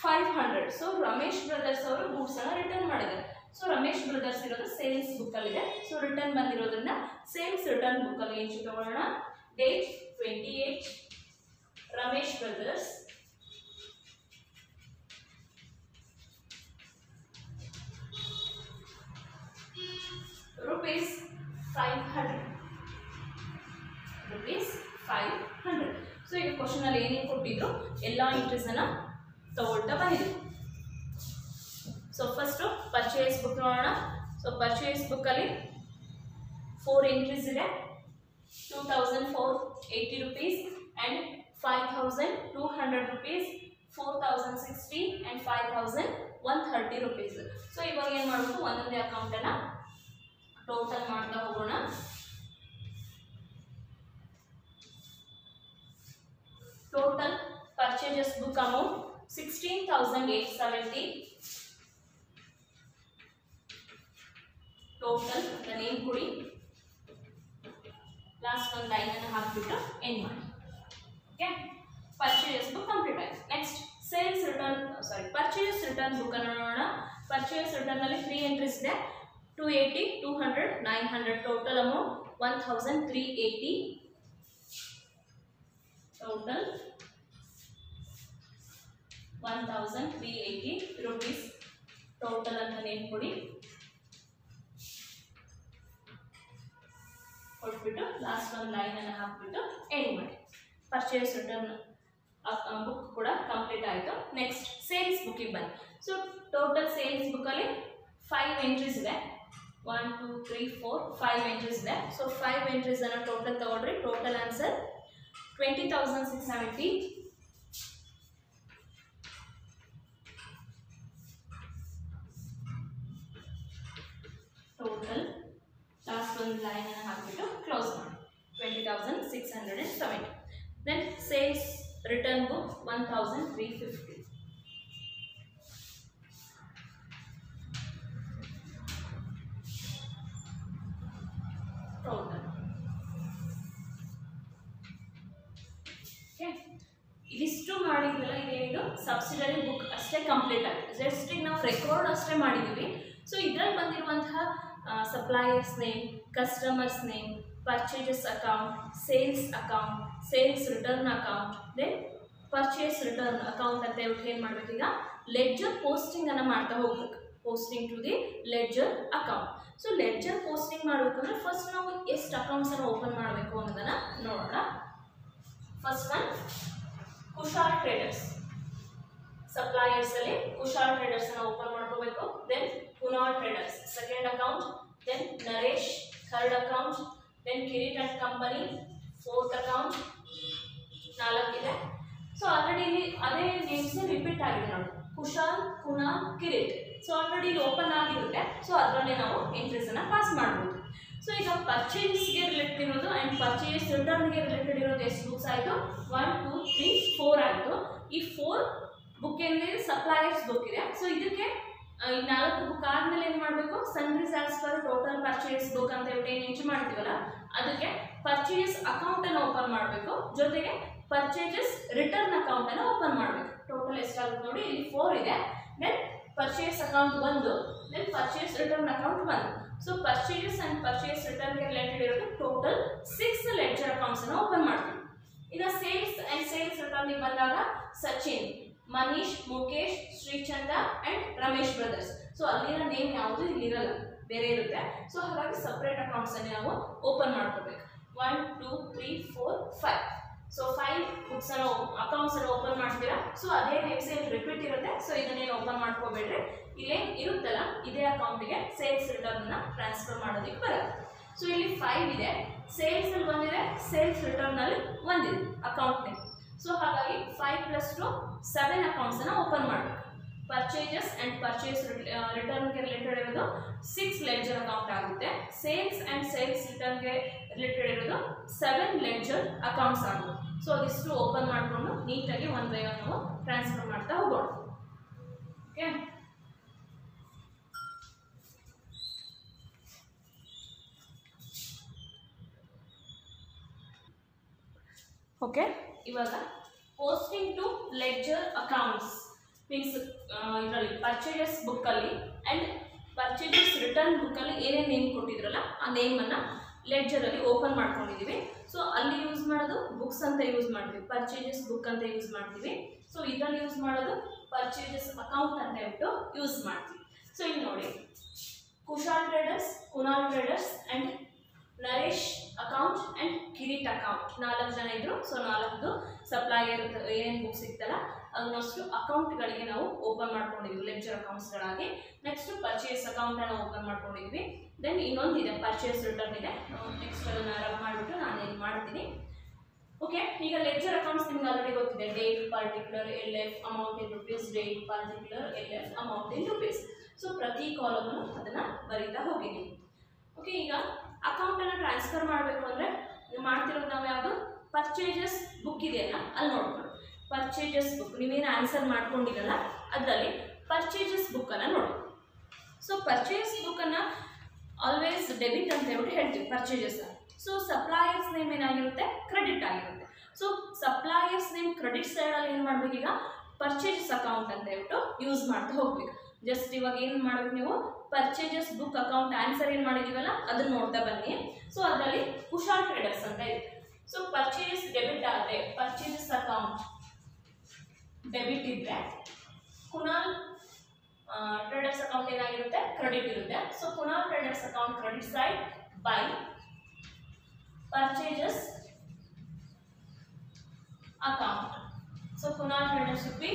500. So Ramesh Brothers ಅವರು goods ಅನ್ನು ರಿಟರ್ನ್ ಮಾಡಿದ್ದಾರೆ. ಸೊ ರಮೇಶ್ ಬ್ರದರ್ಸ್ ಇರೋದು ಸೇಲ್ಸ್ ಬುಕ್ ಅಲ್ಲಿ ಇದೆ. ಸೊ ರಿಟರ್ನ್ ಬಂದಿರೋದ್ರಿಂದ ಸೇಲ್ಸ್ ರಿಟರ್ನ್ ಬುಕ್ ಅಲ್ಲಿ ಎಂಟ್ರಿ ತಗೊಳ್ಳೋಣ. Date 28 Ramesh brothers rupees 500. So ಈಗ ಕ್ವಶನ್ ಅಲ್ಲಿ ಏನೇನು ಕೊಟ್ಟಿದ್ರು ಎಲ್ಲ ಎಂಟ್ರೀಸ್ ಅನ್ನ ತಗೊಳ್ತಾ ಬಂದಿದ್ರು. ಸೊ ಫಸ್ಟ್ ಪರ್ಚೇಸ್ ಬುಕ್ ನೋಡೋಣ. ಸೊ ಪರ್ಚೇಸ್ ಬುಕ್ ಅಲ್ಲಿ 4 ಎಂಟ್ರೀಸ್ ಇದೆ. 2,480 rupees and 5,200 rupees, 4,060 and 5,130 rupees. So ಇವಾಗ ಏನು ಮಾಡಬೇಕು ಒಂದೊಂದೇ ಅಕೌಂಟ್ ಅನ್ನ ಟೋಟಲ್ ಮಾಡ್ತಾ ಹೋಗೋಣ. Total purchases book amount 16,870. Total name ಕೊಡಿ, ಲಾಸ್ಟ್ ಒಂದು ಲೈನ್ ಅನ್ನು ಹಾಕಿಬಿಟ್ಟು ಎಂಡ್ ಮಾಡಿ. ಓಕೆ, ಪರ್ಚೇಸಸ್ ಬುಕ್ ಕಂಪ್ಲೀಟ್ ಆಯ್ತು. Next sales return purchase return book ಅನ್ನು ನೋಡೋಣ. ಪರ್ಚೇಸ್ ರಿಟರ್ನ್ ಅಲ್ಲಿ 3 ಎಂಟ್ರೀಸ್ ಇದೆ. 280, 200, 900. Total amount 1,380. Total 1,380 rupees. Total ಅಂತ ನೇಮ್ ಕೊಡಿ, ಕೊಟ್ಬಿಟ್ಟು ಲಾಸ್ಟ್ ಒಂದು ಲೈನ್ ಅನ್ನು ಹಾಕ್ಬಿಟ್ಟು ಎಂಡ್ ಮಾಡಿ. ಪರ್ಚೇಸ್ ರಿಟರ್ನ್ ಬುಕ್ ಕೂಡ ಕಂಪ್ಲೀಟ್ ಆಯಿತು. ನೆಕ್ಸ್ಟ್ ಸೇಲ್ಸ್ ಬುಕ್ಕಿಗೆ ಬನ್ನಿ. ಸೊ ಟೋಟಲ್ ಸೇಲ್ಸ್ ಬುಕ್ಕಲ್ಲಿ 5 ಎಂಟ್ರೀಸ್ ಇದೆ. 1 2 3 4 5 ಎಂಟ್ರೀಸ್ ಇದೆ. ಸೊ 5 ಎಂಟ್ರೀಸ್ ಅನ್ನು ಟೋಟಲ್ ತಗೊಳ್ರಿ. Total answer 20,670. ಟೋಟಲ್ ಲಾಸ್ಟ್ ಒಂದು ಲೈನ್ ಅನ್ನು ಹಾಕಿಬಿಟ್ಟು ಕ್ಲೋಸ್ ಮಾಡಿ. 20,670. Then sales return book 1,350. Total ಇದಿಷ್ಟು ಮಾಡಿದ್ವಲ್ಲ, ಇದೇನಿದು ಸಬ್ಸಿಡರಿ ಬುಕ್ ಅಷ್ಟೇ ಕಂಪ್ಲೀಟ್ ಆಗಿದೆ. ಜಸ್ಟ್ ಈಗ ನಾವು ರೆಕಾರ್ಡ್ ಅಷ್ಟೇ ಮಾಡಿದ್ದೀವಿ. ಸೊ ಇದರಲ್ಲಿ ಬಂದಿರುವಂತಹ suppliers name, customers name, purchases account, sales account, sales return account, then purchase return account ಅಂತ ಹೇಳ್ಬಿಟ್ಟು ಏನು ಮಾಡಬೇಕು ಈಗ ಲೆಡ್ಜರ್ ಪೋಸ್ಟಿಂಗ್ ಅನ್ನು ಮಾಡ್ತಾ ಹೋಗ್ಬೇಕು. Posting to the ledger account. So ledger posting ಮಾಡಬೇಕಂದ್ರೆ ಫಸ್ಟ್ ನಾವು ಎಷ್ಟು ಅಕೌಂಟ್ಸ್ ಅನ್ನು ಓಪನ್ ಮಾಡಬೇಕು ಅನ್ನೋದನ್ನ ನೋಡೋಣ. First one Kushal traders. Suppliers ಅಲ್ಲಿ ಕುಶಾಲ್ ಟ್ರೇಡರ್ಸ್ ಅನ್ನು ಓಪನ್ ಮಾಡ್ಕೋಬೇಕು. Then Kunal traders second account, then Naresh third account, then Kirit and company fourth account. ನಾಲ್ಕಿದೆ. ಸೊ ಆಲ್ರೆಡಿ ಇಲ್ಲಿ ಅದೇ ನೇಮ್ಸ್ ರಿಪೀಟ್ ಆಗಿದೆ ನೋಡಿ, ಕುಶಾಲ್, ಕುನಾಲ್, ಕಿರೀಟ್. ಸೊ ಆಲ್ರೆಡಿ ಇಲ್ಲಿ ಓಪನ್ ಆಗಿರುತ್ತೆ. ಸೊ ಅದರಲ್ಲೇ ನಾವು ಎಂಟ್ರೀಸ್ ಅನ್ನ ಪಾಸ್ ಮಾಡ್ಬೋದು. ಸೊ ಈಗ ಪರ್ಚೇಸ್ಗೆ ರಿಲೇಟೆಡ್ ಇರೋದು ಆ್ಯಂಡ್ ಪರ್ಚೇಸ್ ರಿಟರ್ನ್ಗೆ ರಿಲೇಟೆಡ್ ಇರೋದು ಎಷ್ಟು ಬುಕ್ಸ್ ಆಯಿತು? 1 2 3 4 ಆಯಿತು. ಈ 4 ಬುಕ್ ಏನಿದೆ ಸಪ್ಲೈಯರ್ಸ್ ಬುಕ್ ಇದೆ. ಸೊ ಇದಕ್ಕೆ ಈ 4 ಬುಕ್ ಆದಮೇಲೆ ಏನು ಮಾಡಬೇಕು? Sundries as per total purchase book ಅಂತ ಹೇಳ್ಬಿಟ್ಟು ಏನು ಎಂಟ್ರಿ ಮಾಡ್ತೀವಲ್ಲ ಅದಕ್ಕೆ ಪರ್ಚೇಸ್ ಅಕೌಂಟ್ ಅನ್ನು ಓಪನ್ ಮಾಡಬೇಕು. ಜೊತೆಗೆ ಪರ್ಚೇಸಸ್ ರಿಟರ್ನ್ ಅಕೌಂಟ್ ಅನ್ನು ಓಪನ್ ಮಾಡಬೇಕು. ಟೋಟಲ್ ಎಷ್ಟಾಗುತ್ತೆ ನೋಡಿ, ಇಲ್ಲಿ 4 ಇದೆ. Then purchase account 1, then purchase return account 1. So purchases and purchase ರಿಟರ್ನ್ಗೆ ರಿಲೇಟೆಡ್ ಇರೋದು ಟೋಟಲ್ 6 ಲೆಡ್ಜರ್ ಅಕೌಂಟ್ಸ್ ಅನ್ನು ಓಪನ್ ಮಾಡ್ತೀವಿ. ಇನ್ನು ಸೇಲ್ಸ್ ಅಂಡ್ ಸೇಲ್ಸ್ ರಿಟರ್ನ್ಗೆ ಬಂದಾಗ Sachin, Manish, Mukesh, Shrichandra and Ramesh brothers. So ಅಲ್ಲಿನ ನೇಮ್ ಯಾವುದು ಇಲ್ಲಿರಲ್ಲ, ಬೇರೆ ಇರುತ್ತೆ. ಸೊ ಹಾಗಾಗಿ ಸಪ್ರೇಟ್ ಅಕೌಂಟ್ಸ್ ಅನ್ನು ನಾವು ಓಪನ್ ಮಾಡ್ಕೋಬೇಕು. 1 2 3 4 5. ಸೊ 5 ಬುಕ್ಸ್ ಅನ್ನು ಅಕೌಂಟ್ಸ್ ಅನ್ನು ಓಪನ್ ಮಾಡ್ತೀರಾ. ಸೊ ಅದೇ ನೇಮ್ಸ್ ರಿಪೀಟ್ ಇರುತ್ತೆ. ಸೊ ಇದನ್ನೇನು ಓಪನ್ ಮಾಡ್ಕೋಬೇಡ್ರಿ. ಇಲ್ಲೇ ಇರುತ್ತಲ್ಲ ಇದೇ ಅಕೌಂಟಿಗೆ ಸೇಲ್ಸ್ ರಿಟರ್ನ್ ಟ್ರಾನ್ಸ್ಫರ್ ಮಾಡೋದಕ್ಕೆ ಬರುತ್ತೆ. ಸೊ ಇಲ್ಲಿ 5 ಇದೆ, ಸೇಲ್ಸ್ ಅಲ್ಲಿ ಬಂದಿದೆ, ಸೇಲ್ಸ್ ರಿಟರ್ನ್ ಅಲ್ಲಿ ಒಂದಿದೆ ಅಕೌಂಟ್ ನೇಮ್. ಸೊ ಹಾಗಾಗಿ 5 + 2 7 ಅಕೌಂಟ್ಸ್ ಅನ್ನು ಓಪನ್ ಮಾಡಬೇಕು. ಪರ್ಚೇಸಸ್ ಅಂಡ್ ಪರ್ಚೇಸ್ ರಿಟರ್ನ್ಗೆ ರಿಲೇಟೆಡ್ ಇರೋದು 6 ಲೆಡ್ಜರ್ ಅಕೌಂಟ್ ಆಗುತ್ತೆ. ಸೇಲ್ಸ್ ಅಂಡ್ ಸೇಲ್ಸ್ ರಿಟರ್ನ್ಗೆ ರಿಲೇಟೆಡ್ ಇರೋದು 7 ಲೆಡ್ಜರ್ ಅಕೌಂಟ್ಸ್ ಆಗುತ್ತೆ. ಸೊ ಅದಿಷ್ಟು ಓಪನ್ ಮಾಡಿಕೊಂಡು ನೀಟಾಗಿ ಒನ್ ಬೈ ಒನ್ ನಾವು ಟ್ರಾನ್ಸ್ಫರ್ ಮಾಡ್ತಾ ಹೋಗೋಣ. ಓಕೆ, ಓಕೆ ಇವಾಗ posting to ledger accounts means ಇದರಲ್ಲಿ ಪರ್ಚೇಸಸ್ ಬುಕ್ಕಲ್ಲಿ ಆ್ಯಂಡ್ ಪರ್ಚೇಸಸ್ ರಿಟರ್ನ್ ಬುಕ್ಕಲ್ಲಿ ಏನೇನು ನೇಮ್ ಕೊಟ್ಟಿದ್ರಲ್ಲ ಆ ನೇಮನ್ನು ಲೆಡ್ಜರಲ್ಲಿ ಓಪನ್ ಮಾಡ್ಕೊಂಡಿದ್ದೀವಿ. ಸೊ ಅಲ್ಲಿ ಯೂಸ್ ಮಾಡೋದು ಬುಕ್ಸ್ ಅಂತ ಯೂಸ್ ಮಾಡ್ತೀವಿ, ಪರ್ಚೇಸಸ್ ಬುಕ್ ಅಂತ ಯೂಸ್ ಮಾಡ್ತೀವಿ. ಸೊ ಇದರಲ್ಲಿ ಯೂಸ್ ಮಾಡೋದು ಪರ್ಚೇಸಸ್ ಅಕೌಂಟ್ ಅಂತ ಹೇಳ್ಬಿಟ್ಟು ಯೂಸ್ ಮಾಡ್ತೀವಿ. ಸೊ ಇಲ್ಲಿ ನೋಡಿ, Kushal traders, Kunal traders and Naresh account and Kirit account 4 ಜನ ಇದ್ರು. ಸೊ 4 ಸಪ್ಲೈಯರ್ ಏನೇನು ಬುಕ್ಸ್ ಇತ್ತಲ್ಲ ಅದನ್ನಷ್ಟು ಅಕೌಂಟ್ಗಳಿಗೆ ನಾವು ಓಪನ್ ಮಾಡ್ಕೊಂಡಿದ್ವಿ ಲೆಡ್ಜರ್ ಅಕೌಂಟ್ಸ್ಗಳಾಗಿ. ನೆಕ್ಸ್ಟ್ ಪರ್ಚೇಸ್ ಅಕೌಂಟನ್ನು ಓಪನ್ ಮಾಡ್ಕೊಂಡಿದ್ವಿ. ದೆನ್ ಇನ್ನೊಂದಿದೆ ಪರ್ಚೇಸ್ ರಿಟರ್ನ್ ಇದೆ. ನೆಕ್ಸ್ಟ್ ಅದನ್ನು ರಬ್ ಮಾಡಿಬಿಟ್ಟು ನಾನು ಏನು ಮಾಡ್ತೀನಿ. ಓಕೆ, ಈಗ ಲೆಡ್ಜರ್ ಅಕೌಂಟ್ಸ್ ನಿಮ್ಗೆ ಆಲ್ರೆಡಿ ಗೊತ್ತಿದೆ. Date particular LF amount in rupees, date particular LF amount in rupees. So ಪ್ರತಿ ಕಾಲಮನ್ನು ಅದನ್ನು ಬರೀತಾ ಹೋಗಿದ್ದೀನಿ. ಓಕೆ, ಈಗ ಅಕೌಂಟನ್ನು ಟ್ರಾನ್ಸ್ಫರ್ ಮಾಡಬೇಕು ಅಂದರೆ ಮಾಡ್ತಿರೋದು ನಾವು ಯಾವುದು ಪರ್ಚೇಸಸ್ ಬುಕ್ ಇದೆಯಲ್ಲ ಅಲ್ಲಿ ನೋಡ್ಕೊಂಡು ಪರ್ಚೇಸಸ್ ಬುಕ್ ನೀವೇನು ಆನ್ಸರ್ ಮಾಡ್ಕೊಂಡಿರಲ್ಲ ಅದರಲ್ಲಿ ಪರ್ಚೇಸಸ್ ಬುಕ್ಕನ್ನು ನೋಡಿ. ಸೊ ಪರ್ಚೇಸ್ ಬುಕ್ಕನ್ನು ಆಲ್ವೇಸ್ ಡೆಬಿಟ್ ಅಂತ ಹೇಳ್ಬಿಟ್ಟು ಹೇಳ್ತೀವಿ ಪರ್ಚೇಸಸ್. ಸೊ ಸಪ್ಲೈಯರ್ಸ್ ನೇಮ್ ಏನಾಗಿರುತ್ತೆ? ಕ್ರೆಡಿಟ್ ಆಗಿರುತ್ತೆ. ಸೊ ಸಪ್ಲೈಯರ್ಸ್ ನೇಮ್ ಕ್ರೆಡಿಟ್ ಸೈಡಲ್ಲಿ ಏನು ಮಾಡಬೇಕು? ಈಗ ಪರ್ಚೇಸಸ್ ಅಕೌಂಟ್ ಅಂತ ಹೇಳ್ಬಿಟ್ಟು ಯೂಸ್ ಮಾಡ್ತಾ ಹೋಗ್ಬೇಕು. ಜಸ್ಟ್ ಇವಾಗ ಏನು ಮಾಡಬೇಕು ನೀವು ಪರ್ಚೇಸಸ್ ಬುಕ್ ಅಕೌಂಟ್ ಆನ್ಸರ್ ಏನು ಮಾಡಿದ್ದೀವಲ್ಲ ಅದನ್ನ ನೋಡ್ತಾ ಬನ್ನಿ. ಸೊ ಅದರಲ್ಲಿ ಕುಶಾಲ್ ಟ್ರೇಡರ್ಸ್ ಅಂತ ಇದೆ. ಸೊ ಪರ್ಚೇಸ್ ಡೆಬಿಟ್ ಆದರೆ ಪರ್ಚೇಸಸ್ ಅಕೌಂಟ್ ಡೆಬಿಟ್ ಇದ್ದರೆ ಕುನಾಲ್ ಟ್ರೇಡರ್ಸ್ ಅಕೌಂಟ್ ಏನಾಗಿರುತ್ತೆ? ಕ್ರೆಡಿಟ್ ಇರುತ್ತೆ. So Kunal traders account credit side by purchases account. So Kunal traders would be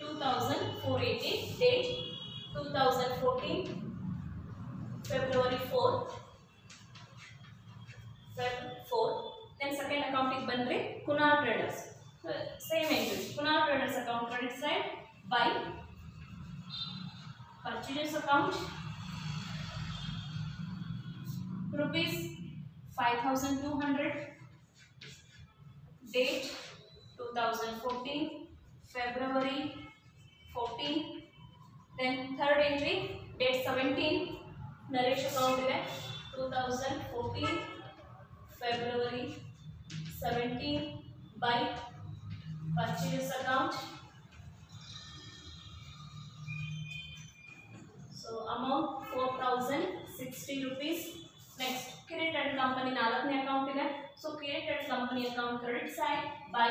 2480, date 2014 February 4, Feb 4. Then second account is ಬಂದ್ರೆ Kunal traders. Same entry. Kunal Traders account credit side by purchases account rupees 5200, date 2014 February 14. Then third entry date 17 Naresh account ಇದೆ 2014 February 17 by purchase account. So amount 4060 rupees. Next Kirit and company 4ನೇ ಅಕೌಂಟ್ ಇದೆ. So Kirit and company account credit side by